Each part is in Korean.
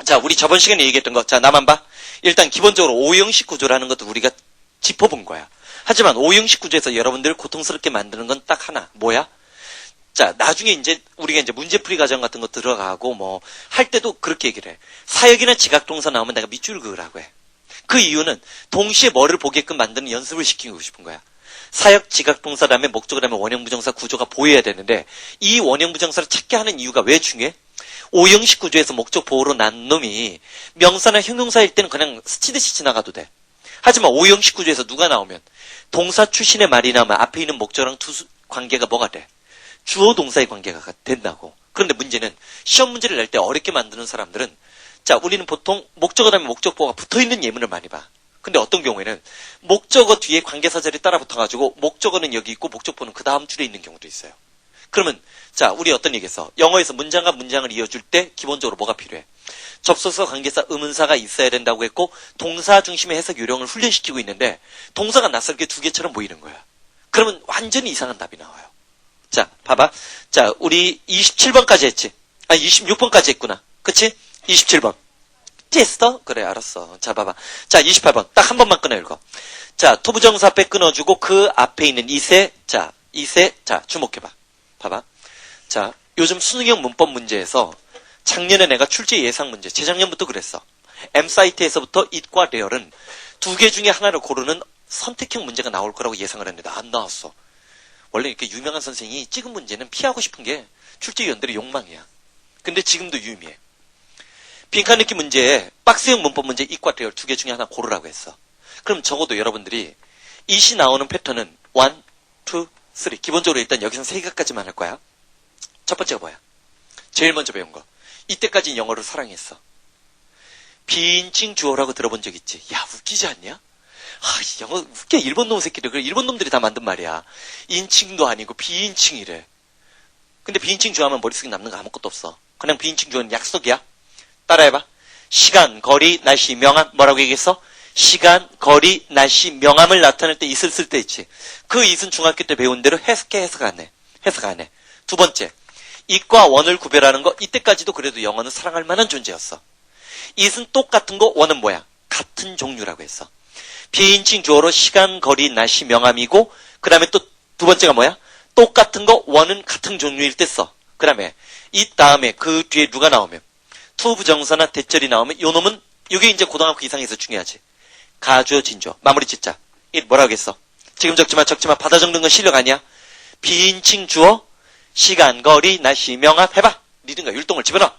자, 우리 저번 시간에 얘기했던 거. 자, 나만 봐. 일단 기본적으로 오형식 구조라는 것도 우리가 짚어본 거야. 하지만 오형식 구조에서 여러분들 고통스럽게 만드는 건 딱 하나. 뭐야? 자, 나중에 이제 우리가 이제 문제풀이 과정 같은 거 들어가고 뭐 할 때도 그렇게 얘기를 해. 사역이나 지각동사 나오면 내가 밑줄 그으라고 해. 그 이유는 동시에 뭐를 보게끔 만드는 연습을 시키고 싶은 거야. 사역, 지각동사 다음에 목적어 다음에 원형부정사 구조가 보여야 되는데 이 원형부정사를 찾게 하는 이유가 왜 중요해? 오형식 구조에서 목적 보호로 난 놈이 명사나 형용사일 때는 그냥 스치듯이 지나가도 돼. 하지만 오형식 구조에서 누가 나오면 동사 출신의 말이 나오면 앞에 있는 목적어랑 관계가 뭐가 돼? 주어 동사의 관계가 된다고. 그런데 문제는 시험 문제를 낼 때 어렵게 만드는 사람들은 자, 우리는 보통 목적어 다음에 목적보가 붙어있는 예문을 많이 봐. 근데 어떤 경우에는 목적어 뒤에 관계사절이 따라 붙어가지고 목적어는 여기 있고 목적보는 그 다음 줄에 있는 경우도 있어요. 그러면 자, 우리 어떤 얘기했어? 영어에서 문장과 문장을 이어줄 때 기본적으로 뭐가 필요해? 접속사, 관계사, 의문사가 있어야 된다고 했고 동사 중심의 해석 요령을 훈련시키고 있는데 동사가 낯설게 두 개처럼 보이는 거야. 그러면 완전히 이상한 답이 나와요. 자, 봐봐. 자, 우리 27번까지 했지? 아니, 26번까지 했구나. 그치? 27번. 했어? 그래, 알았어. 자, 봐봐. 자, 28번. 딱 한 번만 끊어 읽어. 자, 토부정사 앞에 끊어주고 그 앞에 있는 이세. 자, 이세. 자, 주목해봐. 봐봐. 자, 요즘 수능형 문법 문제에서 작년에 내가 출제 예상 문제, 재작년부터 그랬어. M사이트에서부터 it과 real은 두 개 중에 하나를 고르는 선택형 문제가 나올 거라고 예상을 했는데 안 나왔어. 원래 이렇게 유명한 선생이 찍은 문제는 피하고 싶은 게 출제위원들의 욕망이야. 근데 지금도 유의미해. 빈칸 읽기 문제에 박스형 문법 문제 it과 real 두 개 중에 하나 고르라고 했어. 그럼 적어도 여러분들이 it이 나오는 패턴은 1, 2, 3. 기본적으로 일단 여기서 세 개까지만 할 거야. 첫 번째가 뭐야? 제일 먼저 배운 거. 이때까지 영어를 사랑했어. 비인칭 주어라고 들어본 적 있지? 야, 웃기지 않냐? 영어 웃겨. 일본 놈 새끼들. 그래, 일본 놈들이 다 만든 말이야. 인칭도 아니고 비인칭이래. 근데 비인칭 주어하면 머릿속에 남는 거 아무것도 없어. 그냥 비인칭 주어는 약속이야. 따라해봐. 시간, 거리, 날씨, 명암. 뭐라고 얘기했어? 시간, 거리, 날씨, 명암을 나타낼 때 it을 쓸 때 있지. 그 it은 중학교 때 배운 대로 해석 안 해. 해석 안 해. 두 번째. it과 원을 구별하는 거. 이때까지도 그래도 영어는 사랑할 만한 존재였어. it은 똑같은 거, 원은 뭐야? 같은 종류라고 했어. 비인칭 주어로 시간, 거리, 날씨, 명암이고 그 다음에 또 두 번째가 뭐야? 똑같은 거, 원은 같은 종류일 때 써. 그 다음에 이 다음에 그 뒤에 누가 나오면 to 부정사나 대절이 나오면 요 놈은 이게 이제 고등학교 이상에서 중요하지. 가주어, 진주어. 마무리 짓자. 이 뭐라고 했어? 지금 적지마 받아 적는 건 실력 아니야. 비인칭 주어 시간, 거리, 날씨, 명암 해봐. 니든가 율동을 집어넣어.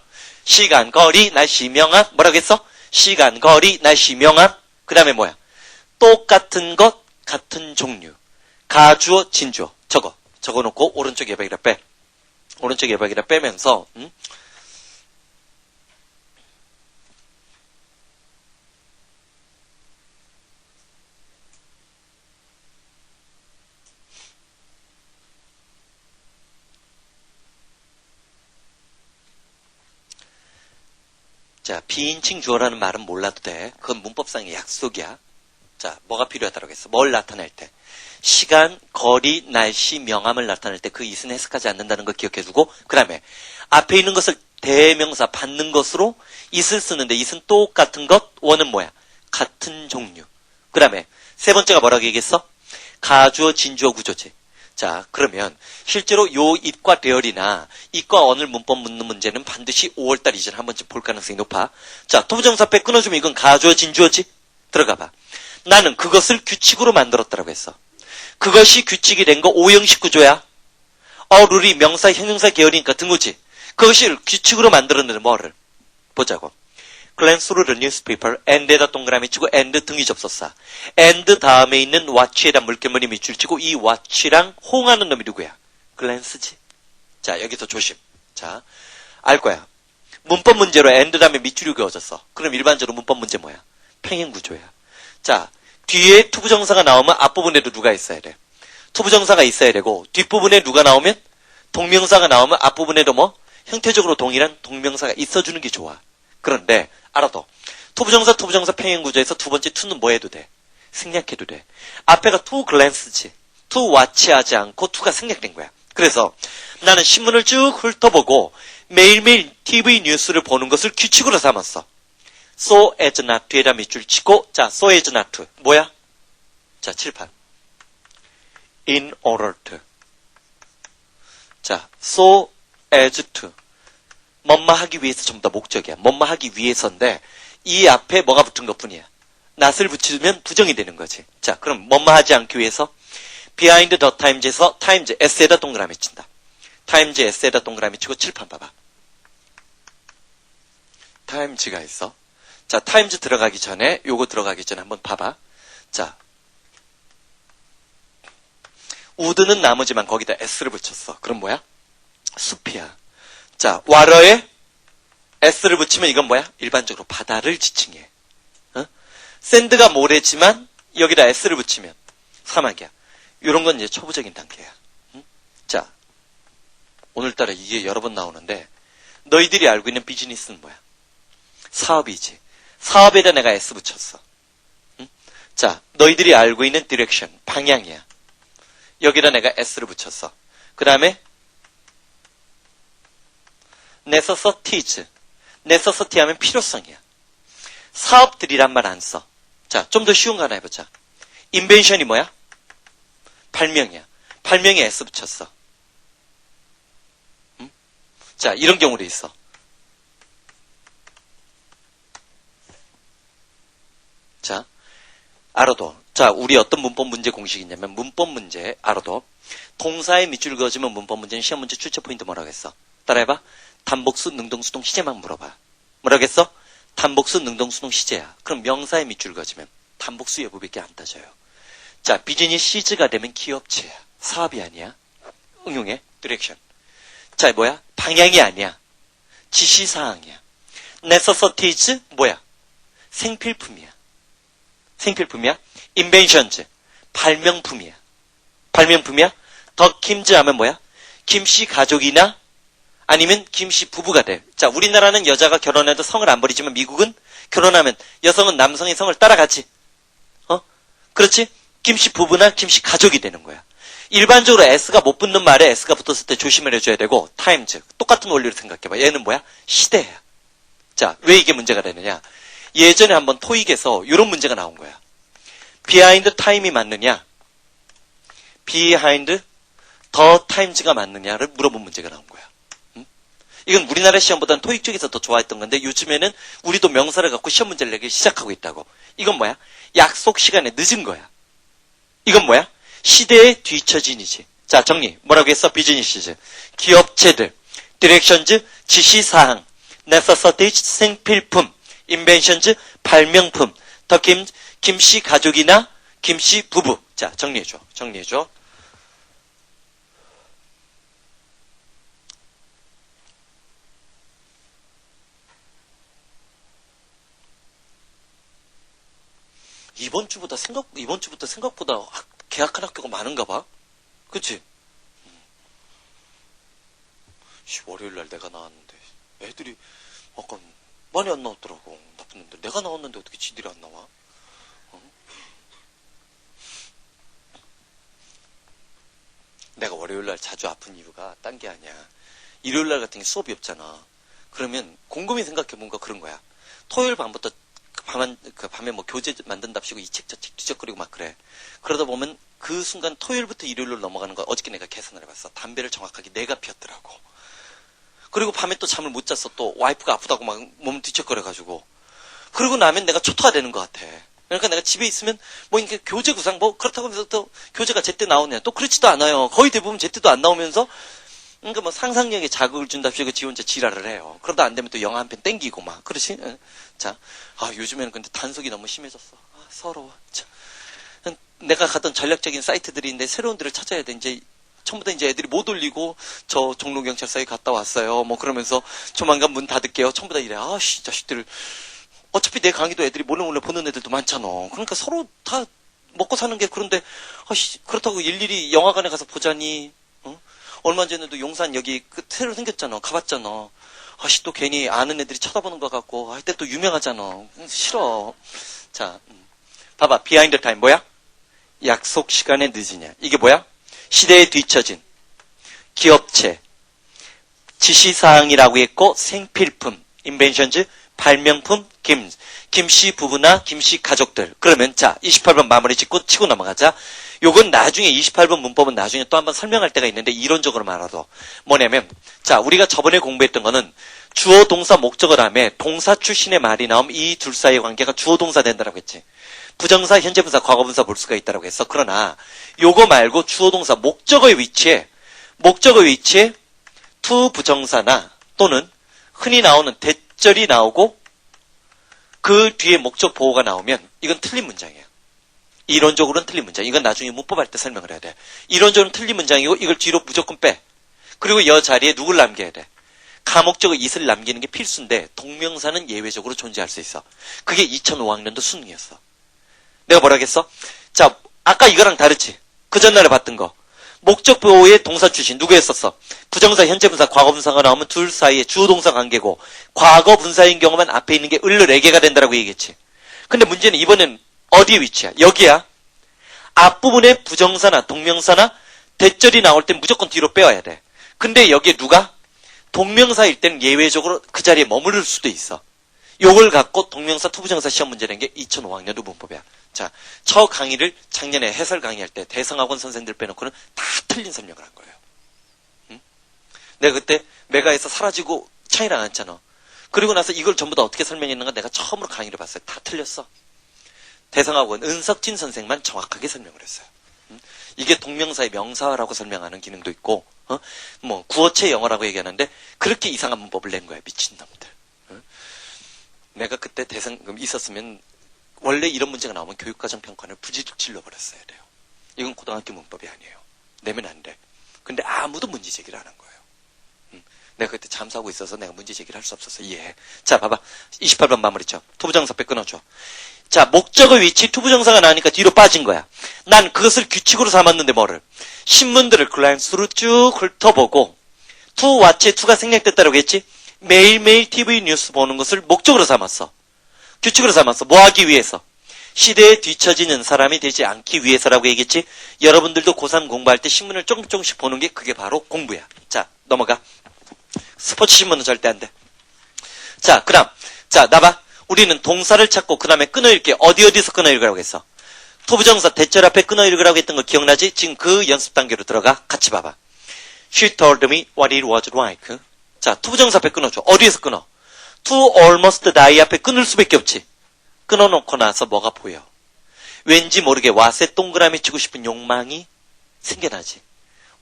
시간, 거리, 날씨, 명암. 뭐라고 했어? 시간, 거리, 날씨, 명암. 그 다음에 뭐야? 똑같은 것, 같은 종류. 가주어, 진주어. 적어놓고 오른쪽 예박이라 빼. 오른쪽 예박이라 빼면서 자, 비인칭 주어라는 말은 몰라도 돼. 그건 문법상의 약속이야. 자, 뭐가 필요하다고 했어? 뭘 나타낼 때? 시간, 거리, 날씨, 명암을 나타낼 때 그 it은 해석하지 않는다는 걸 기억해두고 그 다음에 앞에 있는 것을 대명사 받는 것으로 it을 쓰는데 it은 똑같은 것, 원은 뭐야? 같은 종류. 그 다음에 세 번째가 뭐라고 얘기했어? 가주어, 진주어 구조지. 자, 그러면 실제로 요 it과 real이나 it과 on을 문법 묻는 문제는 반드시 5월달 이전에 한 번쯤 볼 가능성이 높아. 자, 토부정사 빼 끊어주면 이건 가주어, 진주어지? 들어가봐. 나는 그것을 규칙으로 만들었다라고 했어. 그것이 규칙이 된 거 오형식 구조야. 룰이 명사, 형용사 계열이니까 등호지. 그것이 규칙으로 만들었는데 뭐를? 보자고. glance through the newspaper, and에다 동그라미 치고 and 등위 접속사. and 다음에 있는 watch에다 물결무늬 밑줄 치고 이 watch랑 호응하는 놈이 누구야? glance지. 자, 여기서 조심. 자, 알 거야. 문법 문제로 and 다음에 밑줄이 그어졌어. 그럼 일반적으로 문법 문제 뭐야? 평행 구조야. 자, 뒤에 투부정사가 나오면 앞부분에도 누가 있어야 돼? 투부정사가 있어야 되고 뒷부분에 누가 나오면? 동명사가 나오면 앞부분에도 뭐? 형태적으로 동일한 동명사가 있어주는 게 좋아. 그런데 알아둬. 투부정사 평행 구조에서 두 번째 to는 뭐 해도 돼? 생략해도 돼. 앞에가 to glance지. to watch 하지 않고 to가 생략된 거야. 그래서 나는 신문을 쭉 훑어보고 매일매일 TV 뉴스를 보는 것을 규칙으로 삼았어. so as not to에다 밑줄 치고, 자, so as not to. 뭐야? 자, 7, 8. in order to. 자, so as to. 뭐뭐 하기 위해서 전부 다 목적이야. 뭐뭐 하기 위해서인데, 이 앞에 뭐가 붙은 것 뿐이야. not을 붙이면 부정이 되는 거지. 자, 그럼 뭐뭐 하지 않기 위해서 behind the times에서 times s에다 동그라미 친다. times s에다 동그라미 치고 칠판 봐봐. times가 있어. 자, times 들어가기 전에 요거 들어가기 전에 한번 봐봐. 자, 우드는 나무지만 거기다 s를 붙였어. 그럼 뭐야? 숲이야. 자, water에 s를 붙이면 이건 뭐야? 일반적으로 바다를 지칭해. 어? 샌드가 모래지만 여기다 s를 붙이면 사막이야. 이런 건 이제 초보적인 단계야. 응? 자, 오늘따라 이게 여러 번 나오는데 너희들이 알고 있는 비즈니스는 뭐야? 사업이지. 사업에다 내가 S 붙였어. 응? 자, 너희들이 알고 있는 디렉션, 방향이야. 여기다 내가 S를 붙였어. 그 다음에 necessities. necessity 하면 필요성이야. 사업들이란 말 안 써. 자, 좀 더 쉬운 거 하나 해보자. invention이 뭐야? 발명이야. 발명에 S 붙였어. 응? 자, 이런 경우도 있어. 자, 알아둬. 자, 우리 어떤 문법 문제 공식이 있냐면 문법 문제 알아둬. 동사에 밑줄 그어주면 문법 문제는 시험 문제 출제 포인트 뭐라고 했어? 따라해봐. 단복수, 능동수동, 시제만 물어봐. 뭐라고 했어? 단복수, 능동수동, 시제야. 그럼 명사에 밑줄 그어주면 단복수 여부밖에 안 따져요. 자, 비즈니스가 되면 기업체야. 사업이 아니야. 응용해. 디렉션. 자, 뭐야? 방향이 아니야. 지시사항이야. necessities 뭐야? 생필품이야. 생필품이야. inventions 발명품이야. 발명품이야. 더 김즈 하면 뭐야? 김씨 가족이나 아니면 김씨 부부가 돼. 자, 우리나라는 여자가 결혼해도 성을 안 버리지만 미국은 결혼하면 여성은 남성의 성을 따라가지. 어? 그렇지? 김씨 부부나 김씨 가족이 되는 거야. 일반적으로 S가 못 붙는 말에 S가 붙었을 때 조심을 해줘야 되고 times 똑같은 원리로 생각해봐. 얘는 뭐야? 시대야. 자, 왜 이게 문제가 되느냐? 예전에 한번 토익에서 이런 문제가 나온 거야. behind time이 맞느냐? behind the times가 맞느냐를 물어본 문제가 나온 거야. 응? 이건 우리나라 시험보다는 토익 쪽에서 더 좋아했던 건데 요즘에는 우리도 명사를 갖고 시험 문제를 내기 시작하고 있다고. 이건 뭐야? 약속 시간에 늦은 거야. 이건 뭐야? 시대에 뒤처진이지. 자, 정리. 뭐라고 했어? 비즈니스. 기업체들. 디렉션즈, 지시사항. necessities, 생필품. inventions, 발명품. 더 김씨 가족이나 김씨 부부. 자, 정리해줘. 정리해줘. 이번 주부터 생각보다 계약한 학교가 많은가 봐. 그치? 월요일날 내가 나왔는데 애들이 약간 많이 안 나왔더라고. 나쁜 놈들. 내가 나왔는데 어떻게 지들이 안 나와? 어? 내가 월요일날 자주 아픈 이유가 딴 게 아니야. 일요일날 같은 게 수업이 없잖아. 그러면 곰곰이 생각해 뭔가 그런 거야. 토요일 밤부터 밤에 뭐 교재 만든답시고 이 책 저 책 뒤적거리고 막 그래. 그러다 보면 그 순간 토요일부터 일요일로 넘어가는 거 어저께 내가 계산을 해봤어. 담배를 정확하게 내가 피웠더라고. 그리고 밤에 또 잠을 못 잤어. 또 와이프가 아프다고 막 몸 뒤척거려가지고. 그러고 나면 내가 초토화 되는 것 같아. 그러니까 내가 집에 있으면 뭐 이렇게 교재 구상 뭐 그렇다고 해서 또 교재가 제때 나오냐. 또 그렇지도 않아요. 거의 대부분 제때도 안 나오면서 그러니까 뭐 상상력에 자극을 준답시고 지 혼자 지랄을 해요. 그러다 안 되면 또 영화 한 편 땡기고 막. 그렇지? 자, 요즘에는 근데 단속이 너무 심해졌어. 서러워. 자, 내가 갔던 전략적인 사이트들인데 새로운 데를 찾아야 돼. 이제 처음부터 이제 애들이 못 올리고 저 종로경찰서에 갔다 왔어요. 뭐 그러면서 조만간 문 닫을게요. 처음부터 이래. 자식들. 어차피 내 강의도 애들이 몰래 보는 애들도 많잖아. 그러니까 서로 다 먹고 사는 게 그런데 그렇다고 일일이 영화관에 가서 보자니. 어? 얼마 전에도 용산 여기 새로 생겼잖아. 가봤잖아. 또 괜히 아는 애들이 쳐다보는 것 같고 이때 또 유명하잖아. 싫어. 자, 봐봐. 비하인드 타임 뭐야? 약속 시간에 늦으냐. 이게 뭐야? 시대에 뒤처진 기업체 지시사항이라고 했고 생필품 inventions 발명품 김씨 부부나 김씨 가족들. 그러면 자, 28번 마무리 짓고 치고 넘어가자. 요건 나중에 28번 문법은 나중에 또 한번 설명할 때가 있는데 이론적으로 말하도 뭐냐면 자, 우리가 저번에 공부했던 거는 주어 동사 목적어 다음에 동사 출신의 말이 나오면 이 둘 사이의 관계가 주어 동사 된다라고 했지. 부정사, 현재분사, 과거분사 볼 수가 있다라고 했어. 그러나 요거 말고 주어 동사 목적어의 위치에 to 부정사나 또는 흔히 나오는 대절이 나오고 그 뒤에 목적 보호가 나오면 이건 틀린 문장이에요. 이론적으로는 틀린 문장. 이건 나중에 문법할 때 설명을 해야 돼. 이론적으로는 틀린 문장이고 이걸 뒤로 무조건 빼. 그리고 이 자리에 누굴 남겨야 돼. 가목적어 it을 남기는 게 필수인데 동명사는 예외적으로 존재할 수 있어. 그게 2005학년도 수능이었어. 내가 뭐라 했어? 자, 아까 이거랑 다르지? 그 전날에 봤던 거. 목적 보호의 동사 출신 누구 했었어? 부정사, 현재분사, 과거분사가 나오면 둘 사이에 주어동사 관계고 과거분사인 경우만 앞에 있는 게 을을 애개가 된다라고 얘기했지. 근데 문제는 이번엔 어디에 위치야? 여기야. 앞부분에 부정사나 동명사나 대절이 나올 땐 무조건 뒤로 빼와야 돼. 근데 여기에 누가? 동명사일 때는 예외적으로 그 자리에 머무를 수도 있어. 요걸 갖고 동명사 투부정사 시험 문제 낸 게 2005학년도 문법이야. 자, 저 강의를 작년에 해설 강의할 때 대성학원 선생들 빼놓고는 다 틀린 설명을 한 거예요. 응? 내가 그때 메가에서 사라지고 창이랑 앉잖아. 그리고 나서 이걸 전부 다 어떻게 설명했는가 내가 처음으로 강의를 봤어요. 다 틀렸어. 대성학원 은석진 선생만 정확하게 설명을 했어요. 응? 이게 동명사의 명사라고 설명하는 기능도 있고 뭐 구어체 영어라고 얘기하는데 그렇게 이상한 문법을 낸 거야. 미친놈들. 응? 내가 그때 대성금 있었으면 원래 이런 문제가 나오면 교육과정 평가를 부지직 질러버렸어야 돼요. 이건 고등학교 문법이 아니에요. 내면 안 돼. 근데 아무도 문제 제기를 안 한 거예요. 내가 그때 잠수하고 있어서 내가 문제 제기를 할 수 없었어. 이해해. 자, 봐봐. 28번 마무리죠. 투부정사 빼 끊어줘. 자, 목적어 위치 투부정사가 나오니까 뒤로 빠진 거야. 난 그것을 규칙으로 삼았는데 뭐를? 신문들을 글라인스로 쭉 훑어보고 투 와치에 투가 생략됐다라고 했지? 매일매일 TV 뉴스 보는 것을 목적으로 삼았어. 규칙으로 삼았어. 뭐 하기 위해서? 시대에 뒤처지는 사람이 되지 않기 위해서라고 얘기했지? 여러분들도 고3 공부할 때 신문을 조금씩 보는 게 그게 바로 공부야. 자, 넘어가. 스포츠 신문은 절대 안 돼. 자, 그다음. 자, 나봐. 우리는 동사를 찾고 그 다음에 끊어읽기. 어디서 끊어읽으라고 했어? 투부정사 대절 앞에 끊어읽으라고 했던 거 기억나지? 지금 그 연습 단계로 들어가. 같이 봐봐. She told me what it was like. 자, 투부정사 앞에 끊어줘. 어디에서 끊어? to almost die 앞에 끊을 수밖에 없지. 끊어놓고 나서 뭐가 보여? 왠지 모르게 왓에 동그라미 치고 싶은 욕망이 생겨나지.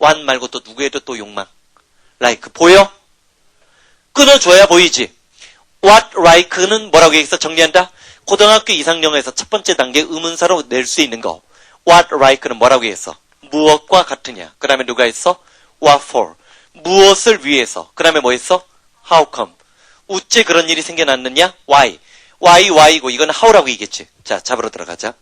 what 말고 또 누구에도 또 욕망. like 보여? 끊어줘야 보이지. what like는 뭐라고 얘기해서 정리한다? 고등학교 이상 영어에서 첫 번째 단계 의문사로 낼 수 있는 거. what like는 뭐라고 했어? 무엇과 같으냐. 그 다음에 누가 했어? what for. 무엇을 위해서. 그 다음에 뭐 했어? how come. 우째 그런 일이 생겨났느냐? why. why고 이건 how라고 얘기했지. 자, 잡으러 들어가자.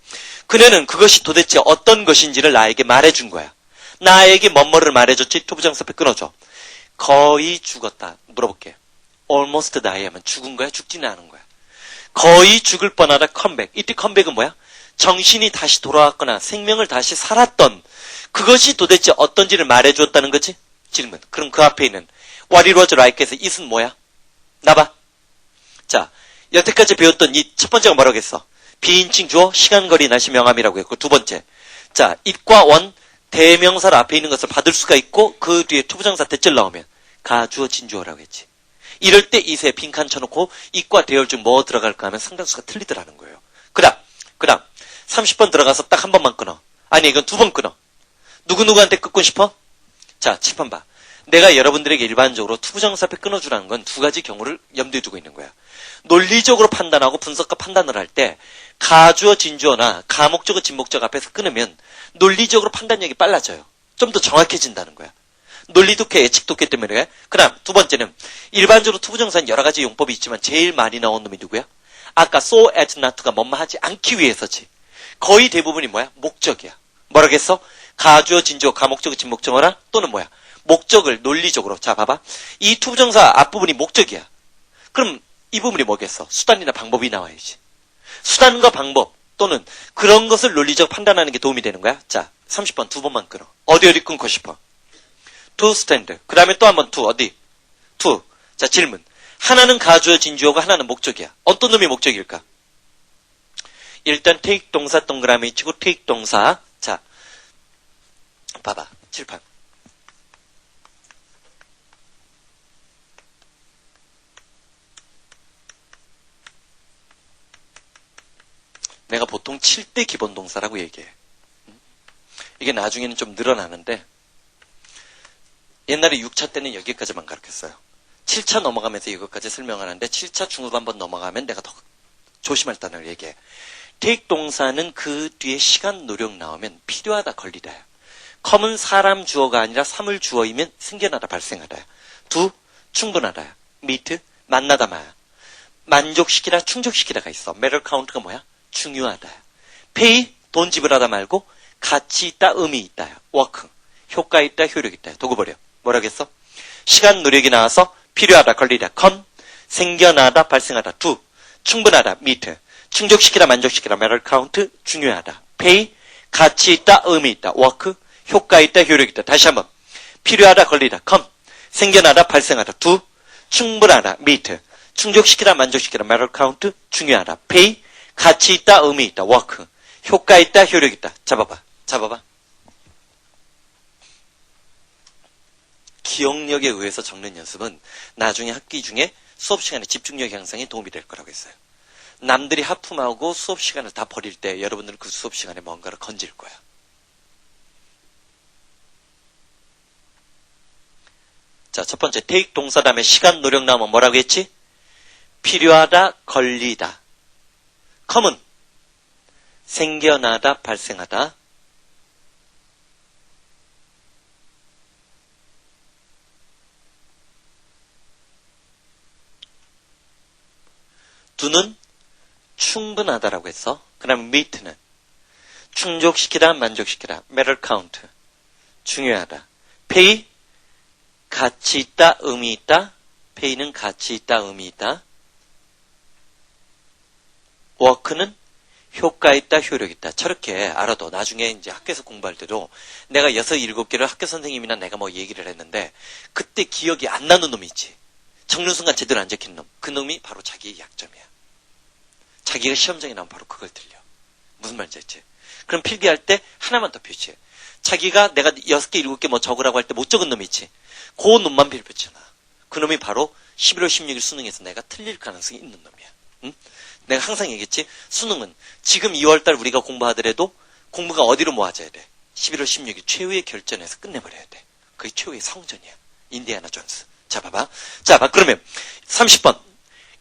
그녀는 그것이 도대체 어떤 것인지를 나에게 말해준 거야. 나에게 뭐뭐를 말해줬지? 투부정사 앞에 끊어줘. 거의 죽었다. 물어볼게. almost die 하면 죽은 거야? 죽지는 않은 거야? 거의 죽을 뻔하다 컴백. 이때 컴백은 뭐야? 정신이 다시 돌아왔거나 생명을 다시 살았던 그것이 도대체 어떤지를 말해줬다는 거지? 질문. 그럼 그 앞에 있는 what it was like에서 it은 뭐야? 나봐. 자, 여태까지 배웠던 이 첫 번째가 뭐라고 했어? 비인칭 주어, 시간, 거리, 날씨, 명함이라고 했고 두 번째. 자, it과 one, 대명사를 앞에 있는 것을 받을 수가 있고 그 뒤에 투부정사 대절 나오면 가주어, 진주어라고 했지. 이럴 때 it에 빈칸 쳐놓고 it과 대열 중 뭐 들어갈까 하면 상당수가 틀리더라는 거예요. 그 다음 30번 들어가서 딱 한 번만 끊어. 아니 이건 두 번 끊어. 누구한테 끊고 싶어? 자, 7번 봐. 내가 여러분들에게 일반적으로 투부정사 앞에 끊어주라는 건 두 가지 경우를 염두에 두고 있는 거야. 논리적으로 판단하고 분석과 판단을 할 때 가주어, 진주어나 가목적어, 진목적 앞에서 끊으면 논리적으로 판단력이 빨라져요. 좀 더 정확해진다는 거야. 논리독해, 예측독해 때문에 그래. 그 다음 두 번째는 일반적으로 투부정사는 여러 가지 용법이 있지만 제일 많이 나온 놈이 누구야? 아까 so as not to가 뭐뭐하지 않기 위해서지. 거의 대부분이 뭐야? 목적이야. 뭐라고 했어? 가주어, 진주어, 가목적어, 진목적어나 또는 뭐야? 목적을 논리적으로. 자, 봐봐. 이 투부정사 앞부분이 목적이야. 그럼 이 부분이 뭐겠어? 수단이나 방법이 나와야지. 수단과 방법 또는 그런 것을 논리적 판단하는 게 도움이 되는 거야. 자, 30번 두 번만 끊어. 어디 끊고 싶어? to stand. 그 다음에 또 한 번 to. 어디? to. 자, 질문. 하나는 가주어 진주어고 하나는 목적이야. 어떤 놈이 목적일까? 일단 take 동사 동그라미 치고 take 동사. 자, 봐봐. 칠판. 내가 보통 칠 때 기본 동사라고 얘기해. 이게 나중에는 좀 늘어나는데 옛날에 6차 때는 여기까지만 가르쳤어요. 7차 넘어가면서 이것까지 설명하는데 7차 중급 한번 넘어가면 내가 더 조심할 단어를 얘기해. take 동사는 그 뒤에 시간 노력 나오면 필요하다 걸리다야. come은 사람 주어가 아니라 사물 주어이면 생겨나다 발생하다야. do 충분하다야. meet 만나다 마야. 만족시키다 충족시키다가 있어. matter count가 뭐야? 중요하다야. pay 돈 지불하다 말고 가치 있다 의미 있다야. work 효과 있다 효력 있다야. 도구 버려. 뭐라겠어? 시간 노력이 나와서 필요하다 걸리다. come 생겨나다 발생하다. do 충분하다 meet 충족시키다 만족시키다. matter count 중요하다. pay 가치 있다 의미 있다. work 효과 있다 효력 있다. 다시 한번 필요하다 걸리다. come 생겨나다 발생하다. do 충분하다 meet 충족시키다 만족시키다. matter count 중요하다. pay 가치 있다 의미 있다. work 효과 있다 효력 있다. 잡아봐. 기억력에 의해서 적는 연습은 나중에 학기 중에 수업 시간에 집중력 향상에 도움이 될 거라고 했어요. 남들이 하품하고 수업 시간을 다 버릴 때 여러분들은 그 수업 시간에 뭔가를 건질 거야. 자, 첫 번째 take 동사 다음에 시간 노력 나오면 뭐라고 했지? 필요하다 걸리다. come은 생겨나다 발생하다. do는 충분하다라고 했어. 그 다음에 meet는 충족시키다 만족시키다. matter count 중요하다. pay 가치 있다 의미 있다. pay는 가치 있다 의미 있다. work는 효과 있다 효력 있다. 저렇게 알아도 나중에 이제 학교에서 공부할 때도 내가 6, 7개를 학교 선생님이나 내가 뭐 얘기를 했는데 그때 기억이 안 나는 놈이 있지. 적는 순간 제대로 안 적힌 놈. 그 놈이 바로 자기의 약점이야. 자기가 시험장에 나오면 바로 그걸 들려. 무슨 말인지 알지? 그럼 필기할 때 하나만 더 표시해. 자기가 내가 6개, 7개 뭐 적으라고 할 때 못 적은 놈이 있지. 그 놈만 필표잖아. 그 놈이 바로 11월 16일 수능에서 내가 틀릴 가능성이 있는 놈이야. 응? 내가 항상 얘기했지. 수능은 지금 2월달 우리가 공부하더라도 공부가 어디로 모아져야 돼? 11월 16일 최후의 결전에서 끝내버려야 돼. 그게 최후의 성전이야. 인디아나 존스. 자, 봐봐. 자, 그러면 30번.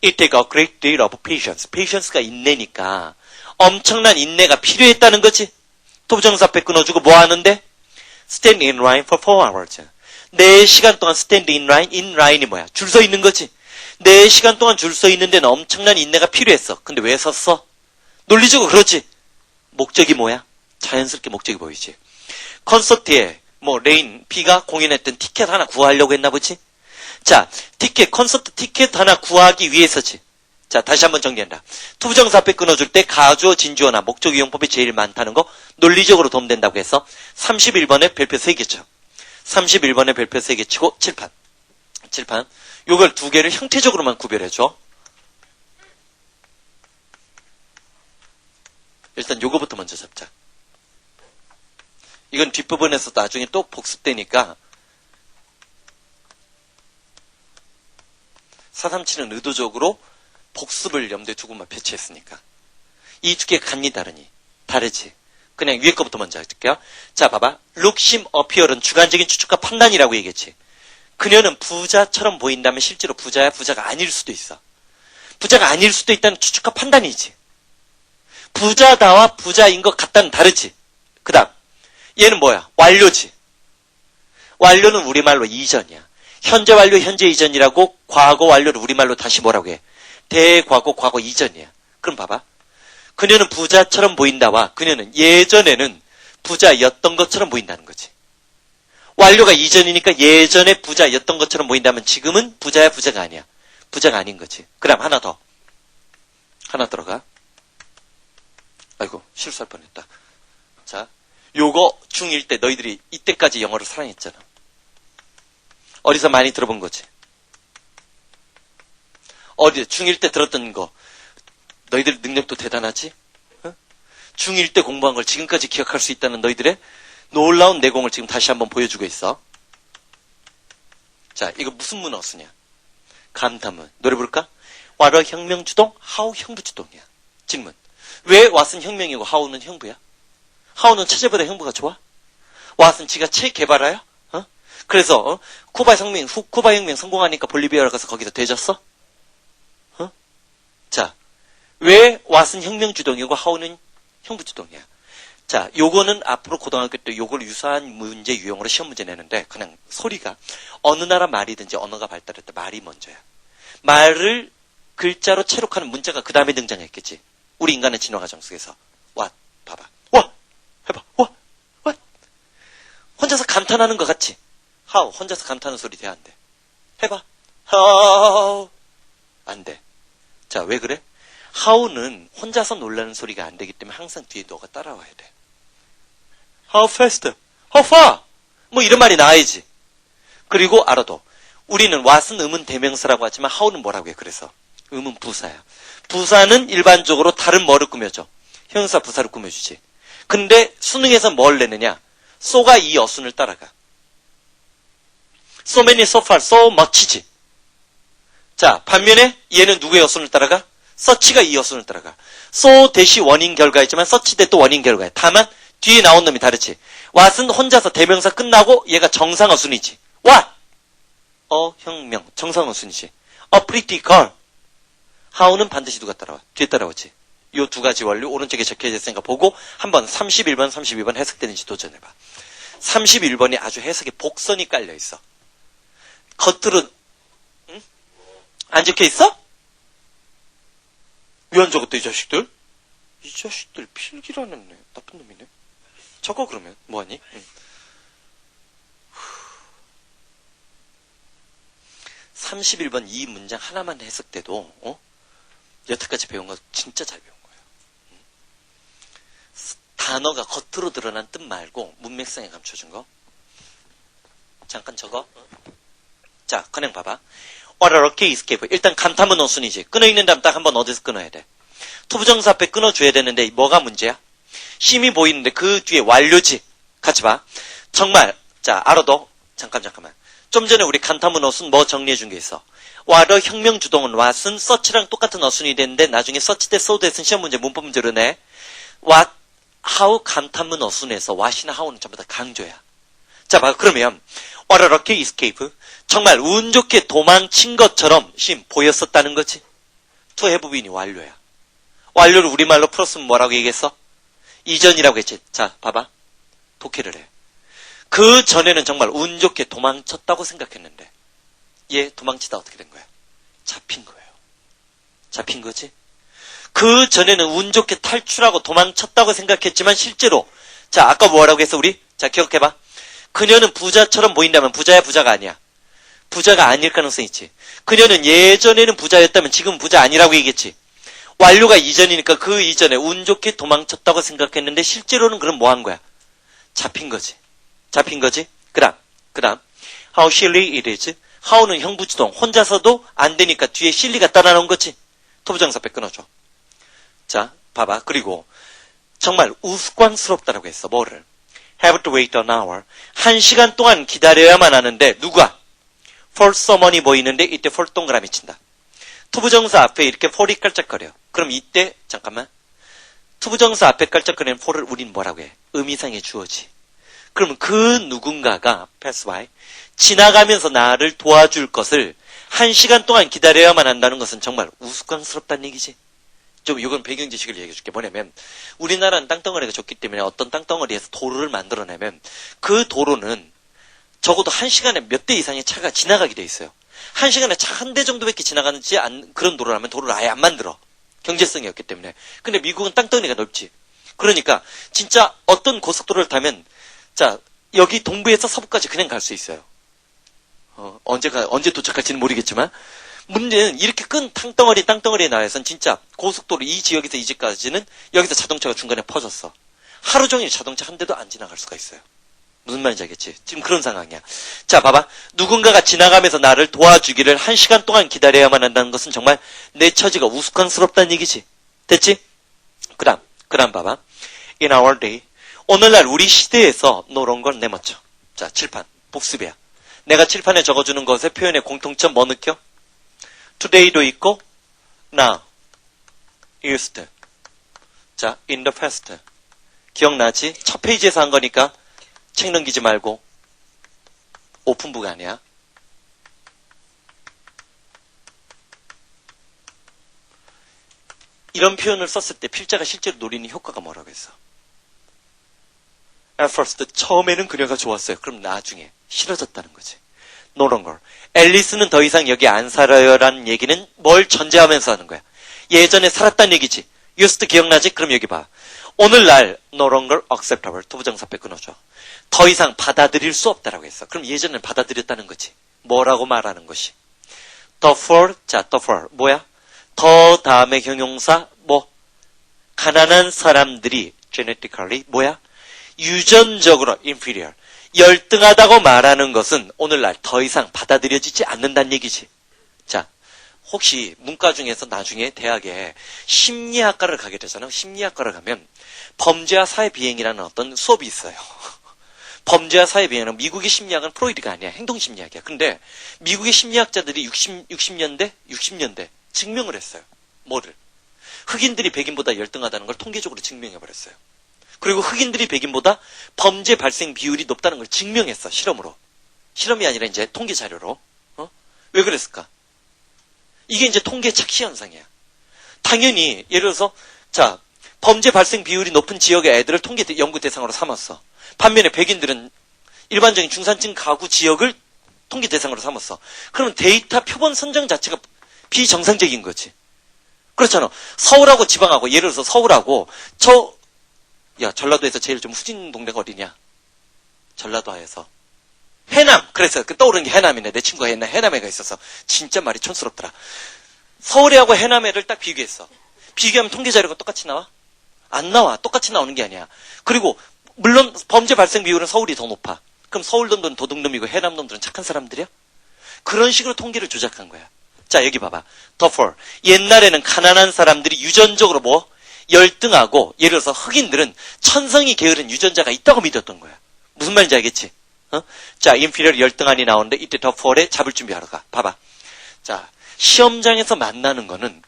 It takes a great deal of patience. patience가 인내니까 엄청난 인내가 필요했다는 거지. 토부정사 앞에 끊어주고 뭐 하는데? Stand in line for 4 hours. 4시간 동안 stand in line. in line이 뭐야? 줄 서 있는 거지. 4시간 동안 줄 서 있는 데는 엄청난 인내가 필요했어. 근데 왜 섰어? 논리적으로 그렇지. 목적이 뭐야? 자연스럽게 목적이 보이지. 콘서트에 레인, 비가 공연했던 티켓 하나 구하려고 했나 보지? 자, 콘서트 티켓 하나 구하기 위해서지. 자, 다시 한번 정리한다. 투부정사 앞에 끊어줄 때 가주어, 진주어나 목적 이용법이 제일 많다는 거 논리적으로 도움된다고 해서 31번에 별표 3개 쳐. 31번에 별표 3개 치고 칠판. 요걸 2개를 형태적으로만 구별해줘. 일단 요거부터 먼저 잡자. 이건 뒷부분에서 나중에 또 복습되니까 437은 의도적으로 복습을 염두에 두고만 배치했으니까. 이 2개가 간이 다르지. 그냥 위에 거부터 먼저 할게요. 자, 봐봐. look, seem, appear은 주관적인 추측과 판단이라고 얘기했지. 그녀는 부자처럼 보인다면 실제로 부자야, 부자가 아닐 수도 있어. 부자가 아닐 수도 있다는 추측과 판단이지. 부자다와 부자인 것 같다는 다르지. 그 다음 얘는 뭐야? 완료지. 완료는 우리말로 이전이야. 현재 완료, 현재 이전이라고 과거 완료를 우리말로 다시 뭐라고 해? 대과거, 과거 이전이야. 그럼 봐봐. 그녀는 부자처럼 보인다와 그녀는 예전에는 부자였던 것처럼 보인다는 거지. 완료가 이전이니까 예전에 부자였던 것처럼 보인다면 지금은 부자야, 부자가 아니야. 부자가 아닌 거지. 그 다음 하나 더. 하나 들어가. 아이고, 실수할 뻔했다. 자, 요거 중1 때 너희들이 이때까지 영어를 사랑했잖아. 어디서 많이 들어본 거지. 어디 중1 때 들었던 거 너희들 능력도 대단하지? 어? 중1 때 공부한 걸 지금까지 기억할 수 있다는 너희들의 놀라운 내공을 지금 다시 한번 보여주고 있어. 자, 이거 무슨 문어 쓰냐? 감탄문. 노래 부를까? What 혁명주동, how 형부주동이야. 질문. 왜 what은 혁명이고 how는 형부야? how는 체제보다 형부가 좋아? what은 지가 개발하야? 어? 그래서 쿠바 혁명 성공하니까 볼리비아를 가서 거기서 되졌어? 어? 자, 왜 what은 혁명주동이고 how는 형부주동이야? 자, 요거는 앞으로 고등학교 때 요걸 유사한 문제 유형으로 시험 문제 내는데 그냥 소리가 어느 나라 말이든지 언어가 발달할 때 말이 먼저야. 말을 글자로 체록하는 문자가 그 다음에 등장했겠지. 우리 인간의 진화 과정 속에서. 와, 봐봐. 와! 해봐. 와! 와! 혼자서 감탄하는 것 같지? how. 혼자서 감탄하는 소리 돼, 안 돼? 해봐. how. 안 돼. 자, 왜 그래? how는 혼자서 놀라는 소리가 안 되기 때문에 항상 뒤에 너가 따라와야 돼. How fast? How far? 뭐 이런 말이 나와야지. 그리고 알아도 우리는 what은 음은 대명사라고 하지만 how는 뭐라고 해? 그래서 음은 부사야. 부사는 일반적으로 다른 뭐를 꾸며줘? 형용사 부사를 꾸며주지. 근데 수능에서 뭘 내느냐? so가 이 어순을 따라가. so many, so far, so much지. 자, 반면에 얘는 누구의 어순을 따라가? such가 이 어순을 따라가. so 대시 원인 결과이지만 such 대 또 원인 결과야. 다만 뒤에 나온 놈이 다르지. what은 혼자서 대명사 끝나고 얘가 정상어순이지. what? 혁명. 정상어순이지. A pretty girl. how는 반드시 누가 따라와? 뒤에 따라오지. 요 두 가지 원리 오른쪽에 적혀져 있으니까 보고 한번 31번, 32번 해석되는지 도전해봐. 31번이 아주 해석에 복선이 깔려 있어. 겉으로 응? 안 적혀 있어? 왜 안 적었대 이 자식들? 이 자식들 필기라는 나쁜 놈이네. 적어 그러면 뭐하니? 응. 31번 이 문장 하나만 해석돼도 여태까지 배운 거 진짜 잘 배운 거예요. 단어가 겉으로 드러난 뜻 말고 문맥상에 감춰준 거. 잠깐 적어. 자, 그냥 봐봐. What a lucky escape. 일단 감탄문 어순이지. 끊어있는 다음 딱 한번 어디서 끊어야 돼? 투부정사 앞에 끊어줘야 되는데 뭐가 문제야? 심이 보이는데 그 뒤에 완료지. 같이 봐. 정말 자 알아도 잠깐만. 좀 전에 우리 감탄문 어순 뭐 정리해준 게 있어. What a 혁명주동은 what은 such랑 똑같은 어순이 되는데 나중에 such 대 so 대은 시험 문제 문법 문제로 내. What, how 감탄문 어순에서 what이나 how는 전부 다 강조야. 자 봐. 그러면 What a lucky escape. 정말 운 좋게 도망친 것처럼 심 보였었다는 거지. to have been이 완료야. 완료를 우리말로 풀었으면 뭐라고 얘기했어? 이전이라고 했지. 자, 봐봐. 독해를 해. 그 전에는 정말 운 좋게 도망쳤다고 생각했는데 얘 도망치다 어떻게 된 거야? 잡힌 거예요. 잡힌 거지? 그 전에는 운 좋게 탈출하고 도망쳤다고 생각했지만 실제로 자, 아까 뭐라고 했어 우리? 자, 기억해봐. 그녀는 부자처럼 보인다면 부자야 부자가 아니야? 부자가 아닐 가능성이 있지. 그녀는 예전에는 부자였다면 지금 부자 아니라고 얘기했지. 완료가 이전이니까 그 이전에 운 좋게 도망쳤다고 생각했는데 실제로는 그럼 뭐 한 거야? 잡힌 거지. 잡힌 거지? 그다음 How silly it is. how는 형부주동. 혼자서도 안 되니까 뒤에 silly가 따라 나온 거지. 토부정사 빼 끊어줘. 자, 봐봐. 그리고 정말 우스꽝스럽다라고 했어. 뭐를? Have to wait an hour. 1시간 동안 기다려야만 하는데 누가? for someone이 보이는데 이때 for 동그라미 친다. 투부정사 앞에 이렇게 for이 깔짝거려. 그럼 이때 잠깐만. 투부정사 앞에 깔짝거리는 for를 우린 뭐라고 해? 의미상의 주어지. 그러면 그 누군가가 pass by 지나가면서 나를 도와줄 것을 1시간 동안 기다려야만 한다는 것은 정말 우스꽝스럽다는 얘기지. 좀 이건 배경 지식을 얘기해 줄게. 뭐냐면 우리나라는 땅덩어리가 좋기 때문에 어떤 땅덩어리에서 도로를 만들어내면 그 도로는 적어도 1시간에 몇 대 이상의 차가 지나가게 돼 있어요. 1시간에 차 한 대 정도밖에 지나가는지 그런 도로라면 도로를 아예 안 만들어. 경제성이 없기 때문에. 근데 미국은 땅덩어리가 넓지. 그러니까 진짜 어떤 고속도로를 타면 자 여기 동부에서 서부까지 그냥 갈 수 있어요. 언제 도착할지는 모르겠지만 문제는 이렇게 큰 땅덩어리에 나와서는 진짜 고속도로 이 지역에서 이 집까지는 여기서 자동차가 중간에 퍼졌어. 하루 종일 자동차 한 대도 안 지나갈 수가 있어요. 무슨 말인지 알겠지? 지금 그런 상황이야. 자, 봐봐. 누군가가 지나가면서 나를 도와주기를 1시간 동안 기다려야만 한다는 것은 정말 내 처지가 우스꽝스럽다는 얘기지. 됐지? 그다음 봐봐. In our day. 오늘날 우리 시대에서 노런 걸 내멋져. 자, 칠판. 복습이야. 내가 칠판에 적어주는 것의 표현의 공통점 뭐 느껴? today도 있고, now, used. 자, in the past. 기억나지? 첫 페이지에서 한 거니까 책 넘기지 말고 오픈북 아니야. 이런 표현을 썼을 때 필자가 실제로 노리는 효과가 뭐라고 했어? At first, 처음에는 그녀가 좋았어요. 그럼 나중에 싫어졌다는 거지. No longer. 앨리스는 더 이상 여기 안 살아요라는 얘기는 뭘 전제하면서 하는 거야? 예전에 살았다는 얘기지. used 기억나지? 그럼 여기 봐. 오늘날 no longer acceptable. 투부정사표 끊어줘. 더 이상 받아들일 수 없다라고 했어. 그럼 예전에는 받아들였다는 거지. 뭐라고 말하는 것이? therefore, 자, therefore 뭐야? 더 다음에 형용사 뭐? 가난한 사람들이 genetically 뭐야? 유전적으로 inferior. 열등하다고 말하는 것은 오늘날 더 이상 받아들여지지 않는다는 얘기지. 자, 혹시 문과 중에서 나중에 대학에 심리학과를 가게 되잖아요. 심리학과를 가면 범죄와 사회 비행이라는 어떤 수업이 있어요. 범죄와 사회 비행은 미국의 심리학은 프로이드가 아니야. 행동심리학이야. 근데 미국의 심리학자들이 60년대 증명을 했어요. 뭐를? 흑인들이 백인보다 열등하다는 걸 통계적으로 증명해버렸어요. 그리고 흑인들이 백인보다 범죄 발생 비율이 높다는 걸 증명했어. 실험으로. 실험이 아니라 이제 통계 자료로. 왜 그랬을까? 이게 이제 통계 착시 현상이야. 당연히 예를 들어서 자, 범죄 발생 비율이 높은 지역의 애들을 통계 연구 대상으로 삼았어. 반면에 백인들은 일반적인 중산층 가구 지역을 통계 대상으로 삼았어. 그러면 데이터 표본 선정 자체가 비정상적인 거지. 그렇잖아. 서울하고 지방하고 예를 들어서 서울하고 야, 전라도에서 제일 좀 후진 동네가 어디냐? 전라도에서 해남. 그래서 떠오르는 게 해남이네. 내 친구가 옛날 해남에가 있어서 진짜 말이 촌스럽더라. 서울에하고 해남에를 딱 비교했어. 비교하면 통계 자료가 똑같이 나와? 안 나와. 똑같이 나오는 게 아니야. 그리고 물론 범죄 발생 비율은 서울이 더 높아. 그럼 서울 놈들은 도둑놈이고 해남 놈들은 착한 사람들이야? 그런 식으로 통계를 조작한 거야. 자, 여기 봐봐. therefore. 옛날에는 가난한 사람들이 유전적으로 뭐? 열등하고 예를 들어서 흑인들은 천성이 게으른 유전자가 있다고 믿었던 거야. 무슨 말인지 알겠지? 자, inferior 열등한이 나오는데 이때 therefore에 잡을 준비하러 가. 봐봐. 자, 시험장에서 만나는 거는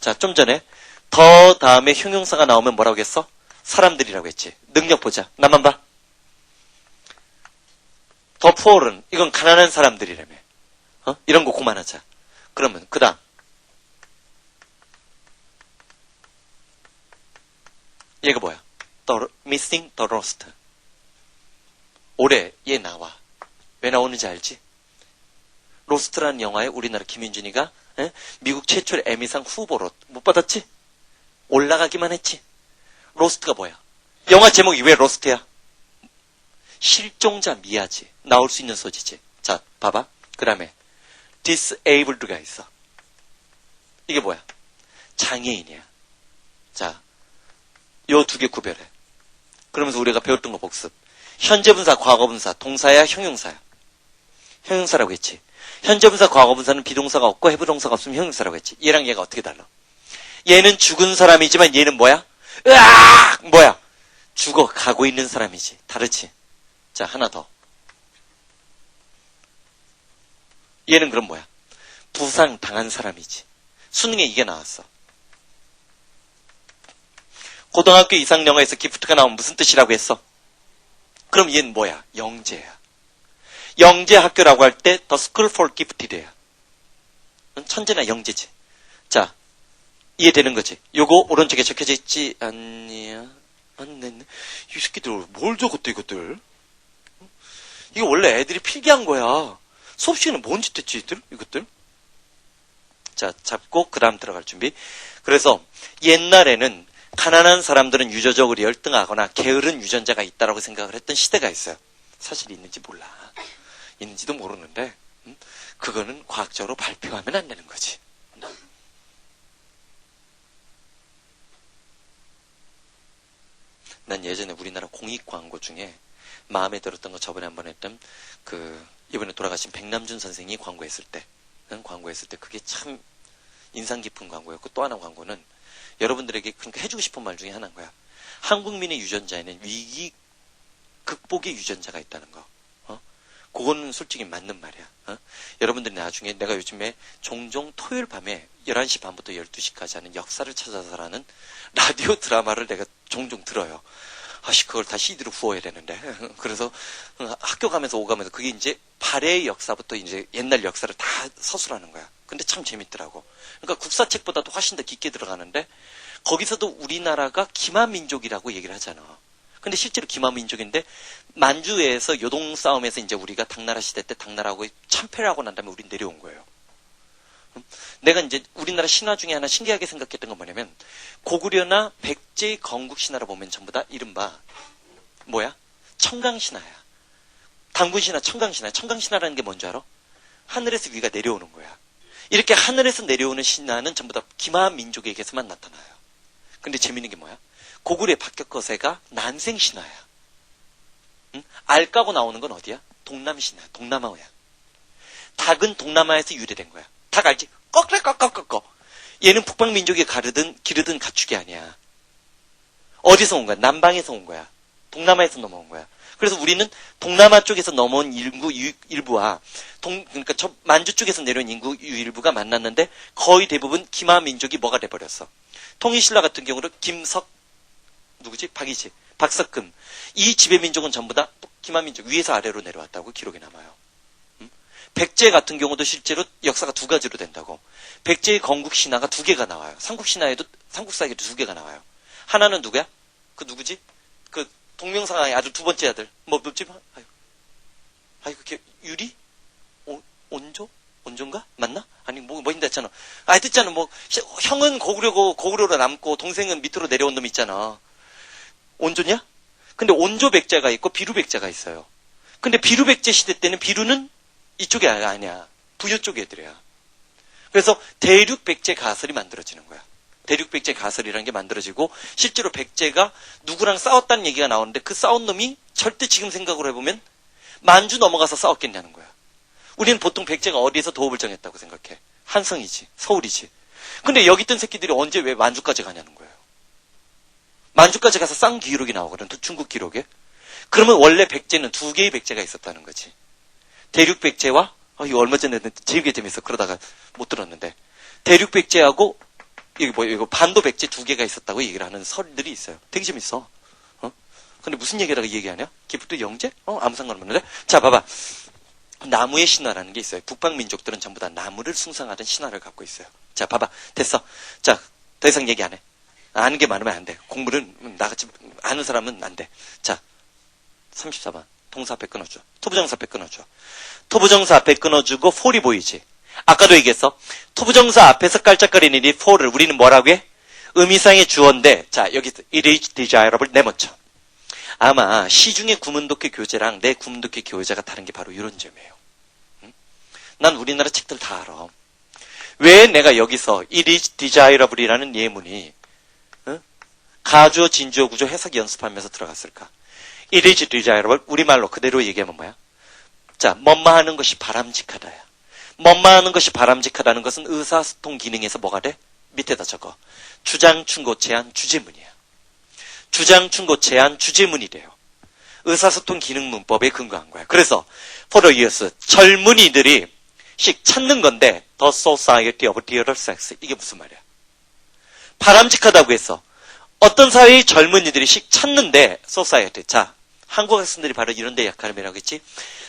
자, 좀 전에 더 다음에 형용사가 나오면 뭐라고 했어? 사람들이라고 했지. 능력 보자. 나만 봐. the poor은 이건 가난한 사람들이라며. 이런 거 그만하자. 그러면 그 다음 얘가 뭐야? Missing the Lost. 올해 얘 나와. 왜 나오는지 알지? 로스트라는 영화에 우리나라 김윤준이가 미국 최초의 에미상 후보로 못 받았지? 올라가기만 했지. 로스트가 뭐야? 영화 제목이 왜 로스트야? 실종자 미아지. 나올 수 있는 소지지. 자, 봐봐. 그 다음에 disabled가 있어. 이게 뭐야? 장애인이야. 자, 요 두 개 구별해. 그러면서 우리가 배웠던 거 복습. 현재분사, 과거분사, 동사야, 형용사야. 형용사라고 했지. 현재분사, 과거분사는 비동사가 없고 해부동사가 없으면 형용사라고 했지. 얘랑 얘가 어떻게 달라? 얘는 죽은 사람이지만 얘는 뭐야? 으악! 뭐야? 죽어 가고 있는 사람이지. 다르지? 자, 하나 더. 얘는 그럼 뭐야? 부상 당한 사람이지. 수능에 이게 나왔어. 고등학교 이상 영어에서 기프트가 나오면 무슨 뜻이라고 했어? 그럼 얘는 뭐야? 영재야. 영재 학교라고 할 때 The School for Gifted야. 천재나 영재지. 자, 이해되는 거지? 요거 오른쪽에 적혀져 있지 않냐? 안 냈네. 이 새끼들 뭘 적었대 이것들? 이거 원래 애들이 필기한 거야. 수업 시간에 뭔 짓 했지 이것들? 자, 잡고 그 다음 들어갈 준비. 그래서 옛날에는 가난한 사람들은 유전적으로 열등하거나 게으른 유전자가 있다라고 생각을 했던 시대가 있어요. 사실 있는지 몰라. 있는지도 모르는데 그거는 과학적으로 발표하면 안 되는 거지. 난 예전에 우리나라 공익 광고 중에 마음에 들었던 거 저번에 한번 했던 이번에 돌아가신 백남준 선생이 광고했을 때 그게 참 인상 깊은 광고였고, 또 하나 광고는 여러분들에게 그러니까 해주고 싶은 말 중에 하나인 거야. 한국민의 유전자에는 위기 극복의 유전자가 있다는 거. 그거는 솔직히 맞는 말이야. 여러분들이 나중에 내가 요즘에 종종 토요일 밤에 11시 반부터 12시까지 하는 역사를 찾아서라는 라디오 드라마를 내가 종종 들어요. 그걸 다 CD로 구워야 되는데. 그래서 학교 가면서 오가면서 그게 이제 발해의 역사부터 이제 옛날 역사를 다 서술하는 거야. 근데 참 재밌더라고. 그러니까 국사책보다도 훨씬 더 깊게 들어가는데, 거기서도 우리나라가 기마민족이라고 얘기를 하잖아. 근데 실제로 기마민족인데, 만주에서 요동 싸움에서 이제 우리가 당나라 시대 때 당나라하고 참패를 하고 난 다음에 우린 내려온 거예요. 내가 이제 우리나라 신화 중에 하나 신기하게 생각했던 건 뭐냐면, 고구려나 백제의 건국신화를 보면 전부 다 이른바 뭐야? 청강신화야. 단군신화, 청강신화. 청강신화라는 게 뭔지 알아? 하늘에서 위가 내려오는 거야. 이렇게 하늘에서 내려오는 신화는 전부 다 기마민족에게서만 나타나요. 근데 재밌는 게 뭐야? 고구려의 박격거세가 난생신화야. 응? 알 까고 나오는 건 어디야? 동남신화, 동남아야. 닭은 동남아에서 유래된 거야. 닭 알지? 꺽. 얘는 북방민족이 기르던 가축이 아니야. 어디서 온 거야? 남방에서 온 거야. 동남아에서 넘어온 거야. 그래서 우리는 동남아 쪽에서 넘어온 인구 일부와 그러니까 저 만주 쪽에서 내려온 인구 일부가 만났는데, 거의 대부분 기마민족이 뭐가 돼버렸어. 통일신라 같은 경우는 김석 누구지? 박이지, 박석금, 이 지배민족은 전부 다 기마민족, 위에서 아래로 내려왔다고 기록이 남아요. 백제 같은 경우도 실제로 역사가 두 가지로 된다고. 백제의 건국신화가 두 개가 나와요. 삼국신화에도, 삼국사에도 두 개가 나와요. 하나는 누구야? 누구지? 동명상아의 아들, 두 번째 아들. 뭐지? 유리? 온조? 온조인가? 맞나? 아니, 뭐인다 했잖아. 듣잖아. 형은 고구려로 남고, 동생은 밑으로 내려온 놈 있잖아. 온조냐? 근데 온조 백제가 있고, 비루 백제가 있어요. 근데 비루 백제 시대 때는 비루는 이쪽이 아니야. 부여 쪽 애들이야. 그래서 대륙 백제 가설이 만들어지는 거야. 대륙 백제 가설이라는 게 만들어지고, 실제로 백제가 누구랑 싸웠다는 얘기가 나오는데, 그 싸운 놈이 절대 지금 생각으로 해보면 만주 넘어가서 싸웠겠냐는 거야. 우리는 보통 백제가 어디에서 도읍을 정했다고 생각해? 한성이지, 서울이지. 근데 여기 있던 새끼들이 언제 왜 만주까지 가냐는 거예요. 만주까지 가서 쌍 기록이 나오거든, 중국 기록에. 그러면 원래 백제는 두 개의 백제가 있었다는 거지. 대륙 백제와, 이거 얼마 전에 되게 재밌어. 그러다가 못 들었는데. 대륙 백제하고, 이거 반도 백제 두 개가 있었다고 얘기를 하는 설들이 있어요. 되게 재밌어. 근데 무슨 얘기라고 얘기하냐? 기프트 영재? 아무 상관없는데? 자, 봐봐. 나무의 신화라는 게 있어요. 북방민족들은 전부 다 나무를 숭상하던 신화를 갖고 있어요. 자, 봐봐. 됐어. 자, 더 이상 얘기 안 해. 아는 게 많으면 안 돼. 공부는 나같이 아는 사람은 안 돼. 자, 34번. 동사 앞에 끊어줘. 토부정사 앞에 끊어줘. 토부정사 앞에 끊어주고 폴이 보이지. 아까도 얘기했어. 토부정사 앞에서 깔짝거리는 이 for를 우리는 뭐라고 해? 의미상의 주어인데, 자, 여기 it is desirable 내멈춰. 아마 시중의 구문독해 교재랑 내 구문독해 교재가 다른 게 바로 이런 점이에요. 응? 난 우리나라 책들 다 알아. 왜 내가 여기서 it is desirable이라는 예문이 가주어, 진주어, 구조 해석 연습하면서 들어갔을까? it is desirable, 우리말로 그대로 얘기하면 뭐야? 자, 뭐뭐하는 것이 바람직하다야. 뭐뭐하는 것이 바람직하다는 것은 의사소통 기능에서 뭐가 돼? 밑에다 적어. 주장, 충고, 제안, 주제문이야. 주장, 충고, 제안, 주제문이래요. 의사소통 기능 문법에 근거한 거야. 그래서 for the youth, 젊은이들이 찾는 건데 the society of the other sex, 이게 무슨 말이야? 바람직하다고 했어. 어떤 사회의 젊은이들이 찾는데 society. 자, 한국 학생들이 바로 이런 데 약하면이라고 했지.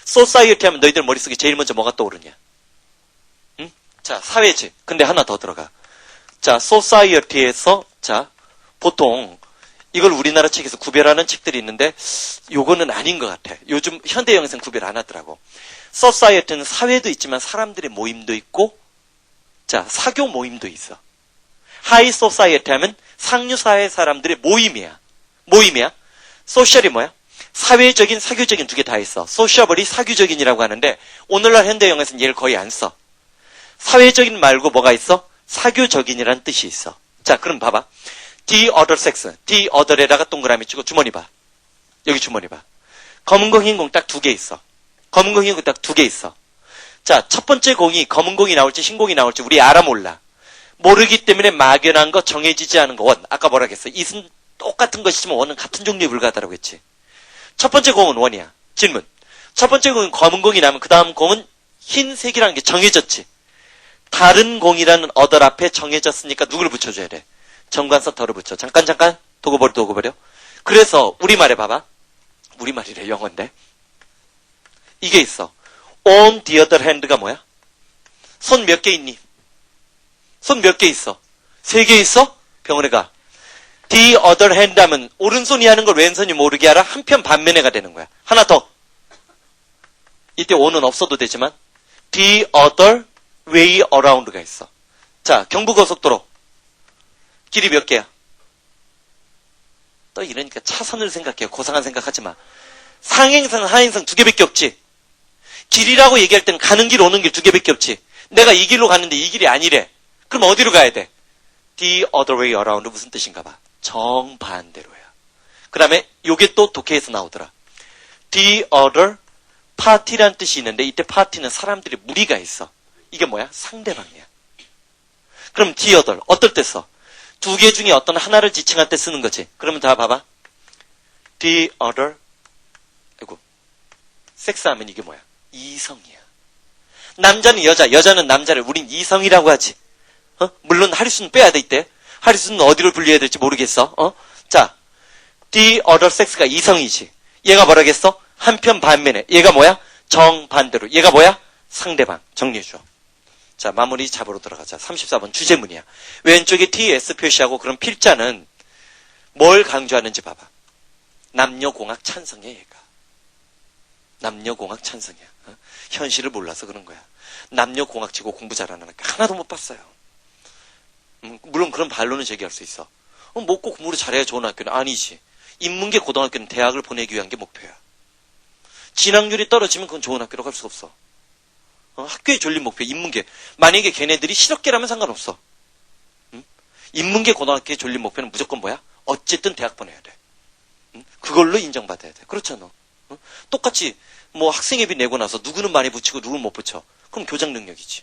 society 하면 너희들 머릿속에 제일 먼저 뭐가 떠오르냐? 응? 자, 사회지. 근데 하나 더 들어가. 자, society에서 자, 보통 이걸 우리나라 책에서 구별하는 책들이 있는데 요거는 아닌 것 같아. 요즘 현대 영어에서는 구별 안 하더라고. society는 사회도 있지만 사람들의 모임도 있고, 자, 사교 모임도 있어. high society 하면 상류사회 사람들의 모임이야. 모임이야. social이 뭐야? 사회적인, 사교적인 두 개 다 있어. sociable이 사교적인이라고 하는데 오늘날 현대 영어에서는 얘를 거의 안 써. 사회적인 말고 뭐가 있어? 사교적인이라는 뜻이 있어. 자, 그럼 봐봐. the other sex, the other에다가 동그라미 치고 주머니 봐. 여기 주머니 봐. 검은 공, 흰 공 딱 두 개 있어. 검은 공, 흰 공 딱 두 개 있어. 자, 첫 번째 공이 검은 공이 나올지 흰 공이 나올지 우리 알아 몰라. 모르기 때문에 막연한 거, 정해지지 않은 거, 원. 아까 뭐라 했어? 이은 똑같은 것이지만 원은 같은 종류에 불과하다고 했지. 첫 번째 공은 원이야. 질문. 첫 번째 공은 검은 공이 나면 그 다음 공은 흰색이라는 게 정해졌지. 다른 공이라는 어덜 앞에 정해졌으니까 누구를 붙여줘야 돼? 정관사 덜을 붙여. 잠깐 도구 버려. 그래서 우리말에 봐봐. 우리말이래 영어인데. 이게 있어. On the other hand가 뭐야? 손 몇 개 있니? 손 몇 개 있어? 3개 있어? 병원에 가. The other hand 하면 오른손이 하는 걸 왼손이 모르게 하라. 한편 반면에가 되는 거야. 하나 더. 이때 on은 없어도 되지만 the other way around가 있어. 자, 경부고속도로. 길이 몇 개야? 또 이러니까 차선을 생각해요. 고상한 생각하지 마. 상행선, 하행선 2개밖에 없지. 길이라고 얘기할 때는 가는 길, 오는 길 2개밖에 없지. 내가 이 길로 가는데 이 길이 아니래. 그럼 어디로 가야 돼? The other way around 무슨 뜻인가 봐. 정반대로야. 그 다음에 요게 또 독해에서 나오더라. The other party라는 뜻이 있는데 이때 party는 사람들이 무리가 있어. 이게 뭐야? 상대방이야. 그럼 the other 어떨 때 써? 2개 중에 어떤 하나를 지칭할 때 쓰는 거지. 그러면 다 봐봐. The other 아이고 섹스하면 이게 뭐야? 이성이야. 남자는 여자, 여자는 남자를 우린 이성이라고 하지. 물론 하리수는 빼야 돼 이때. 하리수는 어디로 분리해야 될지 모르겠어. 자, the other sex가 이성이지. 얘가 뭐라겠어? 한편 반면에. 얘가 뭐야? 정반대로. 얘가 뭐야? 상대방. 정리해줘. 자, 마무리 잡으러 들어가자. 34번 주제문이야. 왼쪽에 TS 표시하고 그럼 필자는 뭘 강조하는지 봐봐. 남녀공학 찬성이야 얘가. 남녀공학 찬성이야. 현실을 몰라서 그런 거야. 남녀공학 치고 공부 잘하는 학교 하나도 못 봤어요. 물론 그런 반론은 제기할 수 있어. 뭐 꼭 공부를 잘해야 좋은 학교는 아니지. 인문계 고등학교는 대학을 보내기 위한 게 목표야. 진학률이 떨어지면 그건 좋은 학교로 갈 수 없어. 학교의 존립 목표, 인문계. 만약에 걔네들이 실업계라면 상관없어. 인문계 고등학교의 존립 목표는 무조건 뭐야? 어쨌든 대학 보내야 돼. 그걸로 인정받아야 돼. 그렇잖아. 똑같이 뭐 학생회비 내고 나서 누구는 많이 붙이고 누구는 못 붙여. 그럼 교장 능력이지.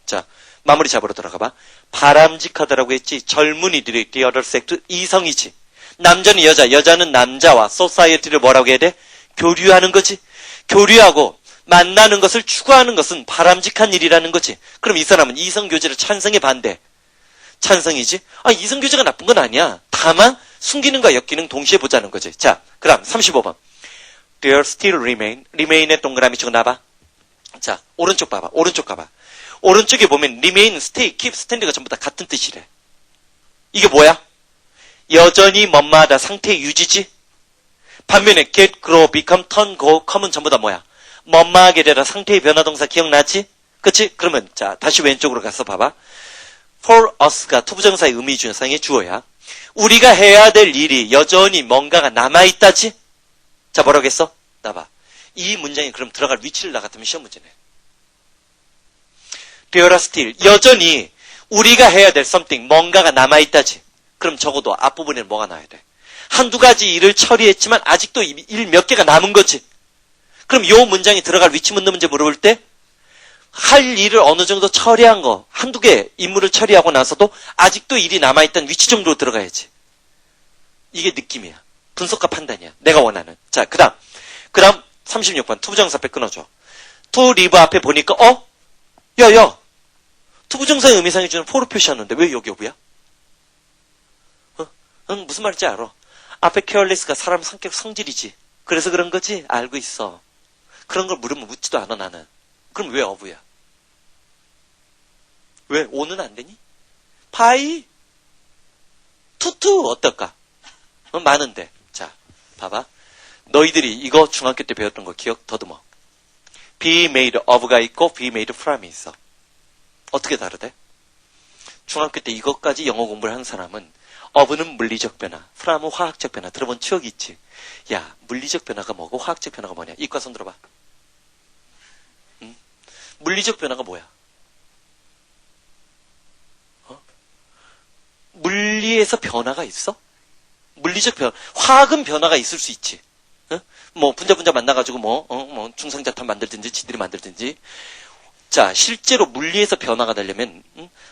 자, 마무리 잡으러 들어가봐. 바람직하다라고 했지. 젊은이들이 the other sex 이성이지. 남자는 여자, 여자는 남자와 society를 뭐라고 해야 돼? 교류하는 거지. 교류하고 만나는 것을 추구하는 것은 바람직한 일이라는 거지. 그럼 이 사람은 이성교제를 찬성해 반대? 찬성이지. 이성교제가 나쁜 건 아니야. 다만 순기능과 역기능 동시에 보자는 거지. 자, 그 다음 35번. There still remain의 동그라미 치고 나봐. 자, 오른쪽 봐봐. 오른쪽 가봐. 오른쪽에 보면 remain, stay, keep, stand가 전부 다 같은 뜻이래. 이게 뭐야? 여전히 뭐마다 상태 유지지. 반면에 get, grow, become, turn, go, come은 전부 다 뭐야? 뭐마하게 되라 상태의 변화동사 기억나지? 그치? 그러면 자 다시 왼쪽으로 가서 봐봐. For us가 투부정사의 의미 중상의 주어야. 우리가 해야 될 일이 여전히 뭔가가 남아있다지? 자 뭐라고 했어? 나봐. 이 문장이 그럼 들어갈 위치를 나 같으면 시험 문제네. There are still 여전히 우리가 해야 될 something 뭔가가 남아있다지. 그럼 적어도 앞부분에는 뭐가 나와야 돼? 한두 가지 일을 처리했지만 아직도 일 몇 개가 남은 거지. 그럼 요 문장이 들어갈 위치 묻는 문제 물어볼 때 할 일을 어느 정도 처리한 거 한두 개 임무를 처리하고 나서도 아직도 일이 남아있다는 위치 정도로 들어가야지. 이게 느낌이야. 분석과 판단이야. 내가 원하는. 자, 그 다음 36번 투부정사 앞에 끊어줘. to live 앞에 보니까 야야 투부정사의 의미상에 주는 for를 표시하는데 왜 여기 여부야? 무슨 말인지 알아. 앞에 careless가 사람 성격 성질이지. 그래서 그런 거지? 알고 있어. 그런 걸 물으면 묻지도 않아 나는. 그럼 왜 어부야? 왜 오는 안 되니? 파이 투투 어떨까? 많은데. 자 봐봐. 너희들이 이거 중학교 때 배웠던 거 기억 더듬어. be made of가 있고 be made from이 있어. 어떻게 다르대? 중학교 때 이것까지 영어 공부를 한 사람은 of는 물리적 변화, from은 화학적 변화 들어본 추억이 있지. 야 물리적 변화가 뭐고 화학적 변화가 뭐냐? 이과 손 들어봐. 물리적 변화가 뭐야? 물리에서 변화가 있어? 물리적 변화, 화학은 변화가 있을 수 있지. 뭐 분자 만나가지고 뭐 중성자탄 만들든지 지들이 만들든지. 자, 실제로 물리에서 변화가 되려면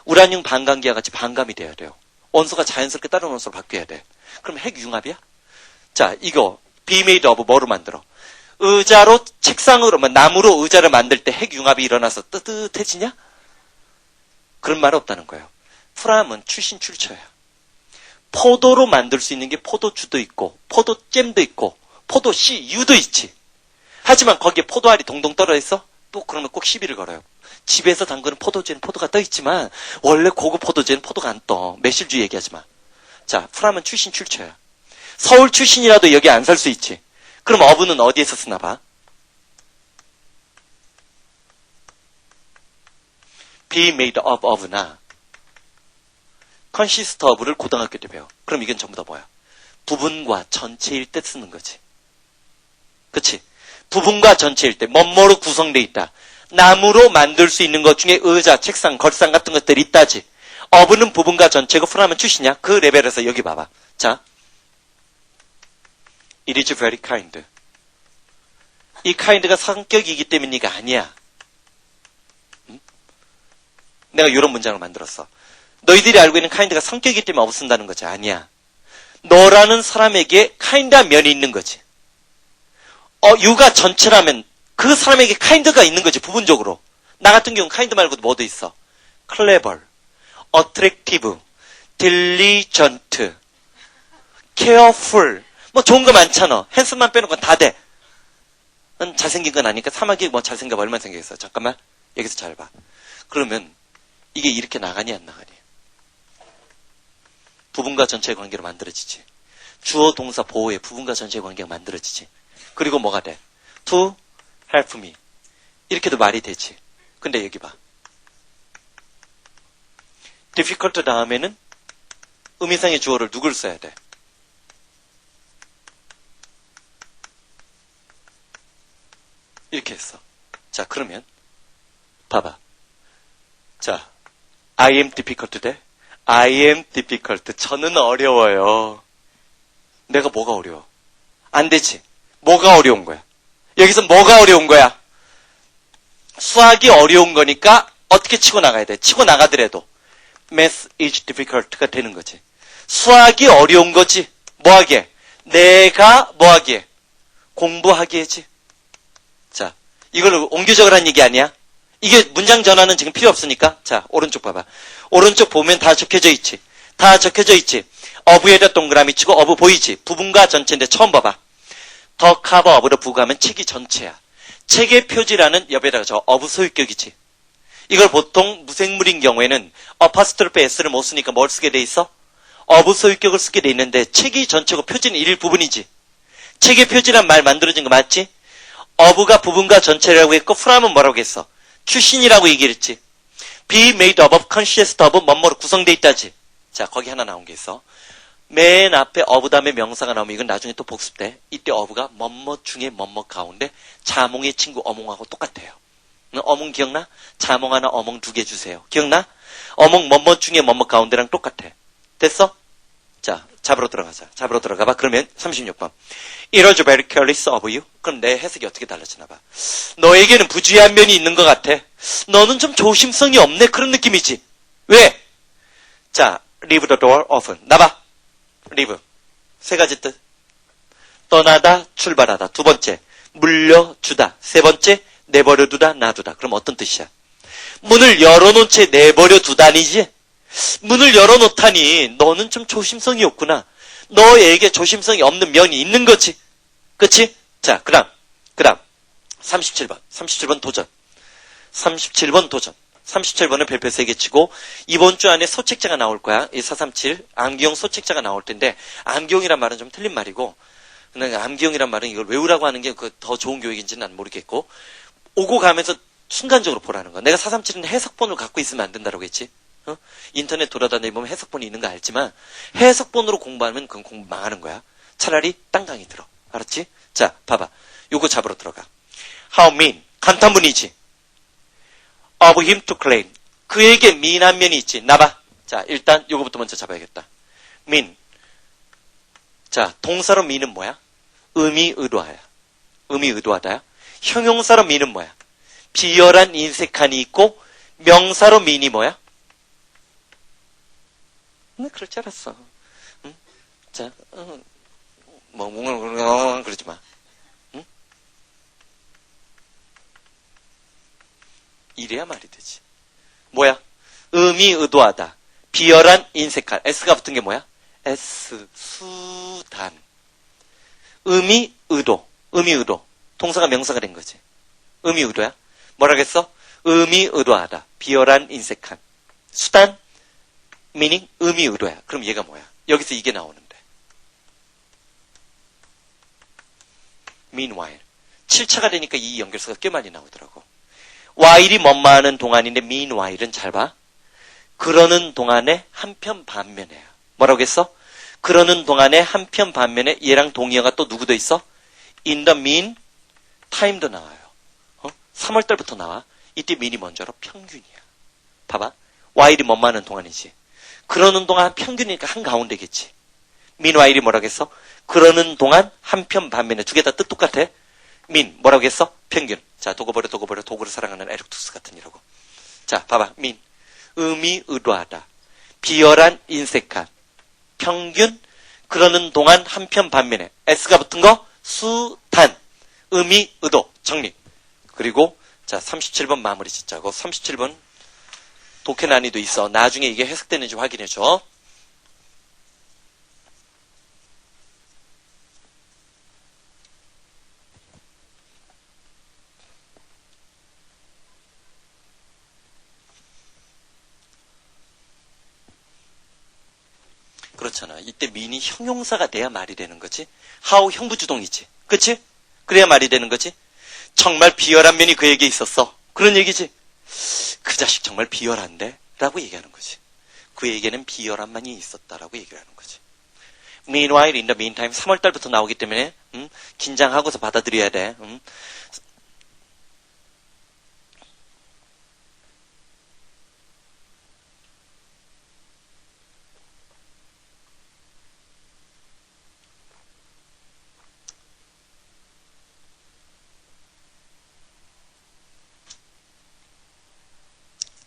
우라늄 반감기와 같이 반감이 돼야 돼요. 원소가 자연스럽게 다른 원소로 바뀌어야 돼. 그럼 핵융합이야? 자, 이거 be made of 뭐로 만들어? 의자로 책상으로 나무로 의자를 만들 때 핵융합이 일어나서 뜨뜻해지냐? 그런 말 없다는 거예요. 프람은 출신 출처야. 포도로 만들 수 있는 게 포도주도 있고 포도잼도 있고 포도 씨유도 있지. 하지만 거기에 포도알이 동동 떨어져 있어? 또 그러면 꼭 시비를 걸어요. 집에서 담그는 포도주에는 포도가 떠 있지만 원래 고급 포도주에는 포도가 안 떠. 매실주 얘기하지 마. 자, 프람은 출신 출처야. 서울 출신이라도 여기 안 살 수 있지. 그럼 어부는 어디에서 쓰나 봐? be made of of나 consist of를 고등학교 때 배워. 그럼 이건 전부 다 뭐야? 부분과 전체일 때 쓰는 거지. 그치? 부분과 전체일 때 뭐뭐로 구성되어 있다. 나무로 만들 수 있는 것 중에 의자, 책상, 걸상 같은 것들이 있다지. 어부는 부분과 전체고 프람은 출신이야. 그 레벨에서 여기 봐봐. 자, it is very kind. 이 kind가 성격이기 때문이가 아니야. 내가 이런 문장을 만들었어. 너희들이 알고 있는 kind가 성격이기 때문에 업 쓴다는 거지. 아니야. 너라는 사람에게 kind한 면이 있는 거지. you가 전체라면 그 사람에게 kind가 있는 거지. 부분적으로. 나 같은 경우는 kind 말고도 뭐도 있어. clever, attractive, diligent, careful. 뭐 좋은 거 많잖아. 핸섬만 빼놓고 다 돼. 난 잘생긴 건 아니까 사막이 뭐 잘생겨 얼마나 생겼어. 잠깐만. 여기서 잘 봐. 그러면 이게 이렇게 나가니 안 나가니? 부분과 전체의 관계로 만들어지지. 주어 동사 보호에 부분과 전체의 관계가 만들어지지. 그리고 뭐가 돼? to help me. 이렇게도 말이 되지. 근데 여기 봐. difficult 다음에는 의미상의 주어를 누굴 써야 돼? 이렇게 했어. 자, 그러면 봐봐. 자, I am difficult 돼? I am difficult. 저는 어려워요. 내가 뭐가 어려워? 안 되지. 뭐가 어려운 거야? 여기서 뭐가 어려운 거야? 수학이 어려운 거니까 어떻게 치고 나가야 돼? 치고 나가더라도 Math is difficult가 되는 거지. 수학이 어려운 거지. 뭐 하기에? 내가 뭐 하기에? 공부하기에지. 자, 이걸 옹교적으로 한 얘기 아니야? 이게 문장 전환은 지금 필요 없으니까. 자, 오른쪽 봐봐. 오른쪽 보면 다 적혀져 있지. 다 적혀져 있지. 어부에다 동그라미 치고 어부 보이지? 부분과 전체인데 처음 봐봐. 더 카버 어부로 부가하면 책이 전체야. 책의 표지라는 옆에다가 저 어부 소유격이지. 이걸 보통 무생물인 경우에는 어파스트로피 S를 못 쓰니까 뭘 쓰게 돼 있어? 어부 소유격을 쓰게 돼 있는데 책이 전체고 표지는 일부분이지. 책의 표지란 말 만들어진 거 맞지? 어부가 부분과 전체라고 했고 프람은 뭐라고 했어? 출신이라고 얘기했지. be made of, consist of, 뭐뭐로 구성되어 있다지. 자, 거기 하나 나온 게 있어. 맨 앞에 어부 다음에 명사가 나오면 이건 나중에 또 복습돼. 이때 어부가 뭐뭐 중에 뭐뭐 가운데 자몽의 친구 어몽하고 똑같아요. 어몽 기억나? 자몽 하나 어몽 2개 주세요. 기억나? 어몽 뭐뭐 중에 뭐뭐 가운데랑 똑같아. 됐어? 자, 잡으러 들어가자. 잡으러 들어가봐. 그러면 36번. It was very careless of you. 그럼 내 해석이 어떻게 달라지나 봐. 너에게는 부주의한 면이 있는 것 같아. 너는 좀 조심성이 없네. 그런 느낌이지. 왜? 자, leave the door open. 나봐. leave. 세 가지 뜻. 떠나다, 출발하다. 두 번째, 물려주다. 세 번째, 내버려두다, 놔두다. 그럼 어떤 뜻이야? 문을 열어놓은 채 내버려두다니지? 문을 열어놓다니 너는 좀 조심성이 없구나. 너에게 조심성이 없는 면이 있는 거지. 그치? 자, 그 다음 37번. 37번 도전. 37번 도전. 37번은 별표 3개 치고 이번 주 안에 소책자가 나올 거야. 이 437 암기용 소책자가 나올 텐데 암기용이란 말은 좀 틀린 말이고 암기용이란 말은 이걸 외우라고 하는 게 더 좋은 교육인지는 난 모르겠고 오고 가면서 순간적으로 보라는 거야. 내가 437은 해석본을 갖고 있으면 안 된다고 했지. 인터넷 돌아다니면 해석본이 있는 거 알지만 해석본으로 공부하면 그건 공부 망하는 거야. 차라리 딴 강의 들어. 알았지? 자, 봐봐. 요거 잡으러 들어가. How mean. 간탄문이지. Of him to claim. 그에게 미인한 면이 있지. 나봐. 자, 일단 요거부터 먼저 잡아야겠다. mean. 자, 동사로 mean은 뭐야? 의미 의도하야. 의미 의도하다야. 형용사로 mean은 뭐야? 비열한 인색한이 있고 명사로 mean이 뭐야? 그럴 줄 알았어. 응? 자, 그러지 마. 응? 이래야 말이 되지. 뭐야? 의미 의도하다. 비열한 인색한. S가 붙은 게 뭐야? S, 수단. 의미 의도. 의미 의도. 동사가 명사가 된 거지. 의미 의도야? 뭐라겠어? 의미 의도하다. 비열한 인색한. 수단, meaning 의미 의도야. 그럼 얘가 뭐야? 여기서 이게 나오는데. meanwhile. 7차가 되니까 이 연결사가 꽤 많이 나오더라고. while이 뭐뭐하는 동안인데 meanwhile은 잘 봐. 그러는 동안에 한편 반면에야. 뭐라고 했어? 그러는 동안에 한편 반면에 얘랑 동의어가 또 누구 더 있어? in the mean time도 나와요. 3월달부터 나와. 이때 mean이 먼저로 평균이야. 봐봐. while이 뭐뭐하는 동안이지. 그러는 동안 평균이니까 한가운데겠지. meanwhile이 뭐라고 했어? 그러는 동안 한편 반면에 두 개 다 뜻 똑같아. mean 뭐라고 했어? 평균. 자, 도구 버려 도구를 사랑하는 에릭투스 같은 이라고. 자, 봐봐. mean 의미 의도하다. 비열한 인색한. 평균 그러는 동안 한편 반면에 S가 붙은 거 수단. 의미 의도 정리. 그리고 자 37번 마무리 짓자고. 37번 독해 난이도 있어. 나중에 이게 해석되는지 확인해줘. 그렇잖아. 이때 mean이 형용사가 돼야 말이 되는 거지. how 형부주동이지. 그치? 그래야 말이 되는 거지. 정말 비열한 면이 그에게 있었어. 그런 얘기지. 그 자식 정말 비열한데? 라고 얘기하는 거지. 그에게는 비열한만이 있었다라고 얘기를 하는 거지. Meanwhile, in the meantime, 3월달부터 나오기 때문에 긴장하고서 받아들여야 돼.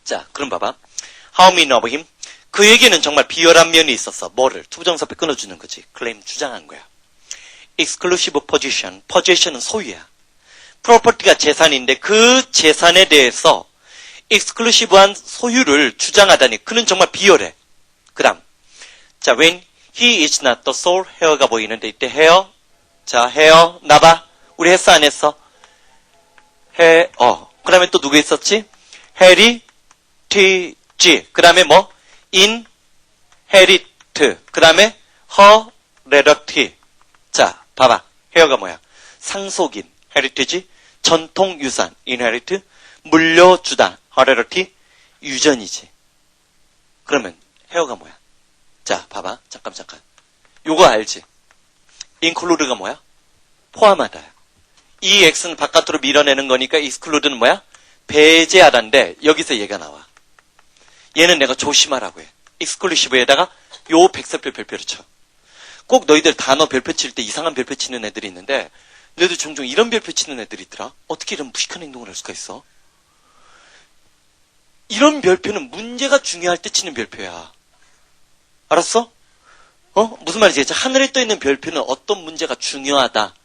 자, 그럼 봐봐. How mean of him? 그에게는 정말 비열한 면이 있었어. 뭐를? 투부정사표 끊어주는 거지. claim 주장한 거야. exclusive possession. possession은 소유야. property가 재산인데 그 재산에 대해서 exclusive한 소유를 주장하다니 그는 정말 비열해. 그 다음. 자, when he is not the sole heir가 보이는데 이때 heir. 자, heir. 나봐. 우리 했어 안 했어? 그 다음에 또 누구 있었지? 해리 G. 그 다음에 뭐? inherit. 그 다음에 her relative. 자, 봐봐. 헤어가 뭐야? 상속인. heritage. 전통유산. inherit. 물려주다. her relative. 유전이지. 그러면 헤어가 뭐야? 자, 봐봐. 잠깐. 요거 알지? include가 뭐야? 포함하다. 이 x는 바깥으로 밀어내는 거니까 exclude는 뭐야? 배제하다인데 여기서 얘가 나와. 얘는 내가 조심하라고 해. exclusive에다가 요 백설표 별표를 쳐. 꼭 너희들 단어 별표 칠 때 이상한 별표 치는 애들이 있는데 너희들 종종 이런 별표 치는 애들이 있더라. 어떻게 이런 무식한 행동을 할 수가 있어? 이런 별표는 문제가 중요할 때 치는 별표야. 알았어? 무슨 말이지? 하늘에 떠있는 별표는 어떤 문제가 중요하다.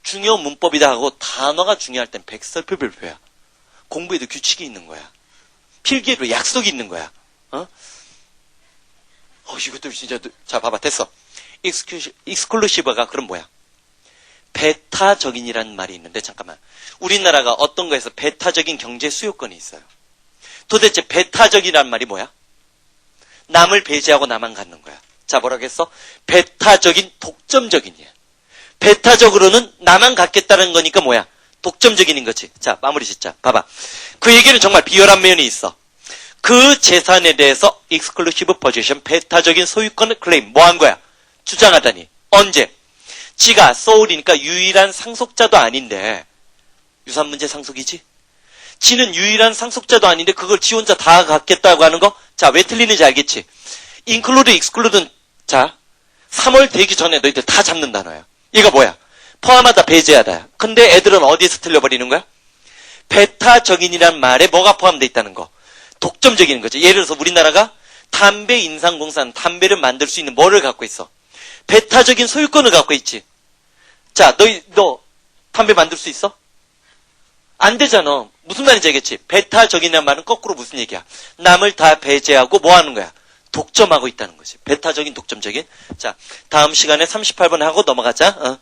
중요 문법이다 하고 단어가 중요할 땐 백설표 별표야. 공부에도 규칙이 있는 거야. 필기에도 약속이 있는 거야. 이것도 진짜, 자, 봐봐, 됐어. exclusive가 그럼 뭐야? 배타적인이라는 말이 있는데, 잠깐만. 우리나라가 어떤 거에서 배타적인 경제 수요권이 있어요. 도대체 배타적이라는 말이 뭐야? 남을 배제하고 나만 갖는 거야. 자, 뭐라고 했어? 배타적인, 독점적인이야. 배타적으로는 나만 갖겠다는 거니까 뭐야? 독점적인인 거지. 자, 마무리 짓자. 봐봐. 그에게는 정말 비열한 면이 있어. 그 재산에 대해서 exclusive possession, 배타적인 소유권을 claim, 뭐 한 거야? 주장하다니. 언제? 지가 soul이니까 유일한 상속자도 아닌데, 유산문제 상속이지? 지는 유일한 상속자도 아닌데 그걸 지 혼자 다 갖겠다고 하는 거? 자, 왜 틀리는지 알겠지? include, exclude는 자, 3월 되기 전에 너희들 다 잡는 단어야. 얘가 뭐야? 포함하다, 배제하다. 근데 애들은 어디에서 틀려버리는 거야? 배타적인이란 말에 뭐가 포함되어 있다는 거. 독점적인 거죠. 예를 들어서 우리나라가 담배 인상공사는 담배를 만들 수 있는 뭐를 갖고 있어? 배타적인 소유권을 갖고 있지. 자, 너 담배 만들 수 있어? 안 되잖아. 무슨 말인지 알겠지? 배타적인이란 말은 거꾸로 무슨 얘기야? 남을 다 배제하고 뭐 하는 거야? 독점하고 있다는 거지. 배타적인, 독점적인. 자, 다음 시간에 38번 하고 넘어가자.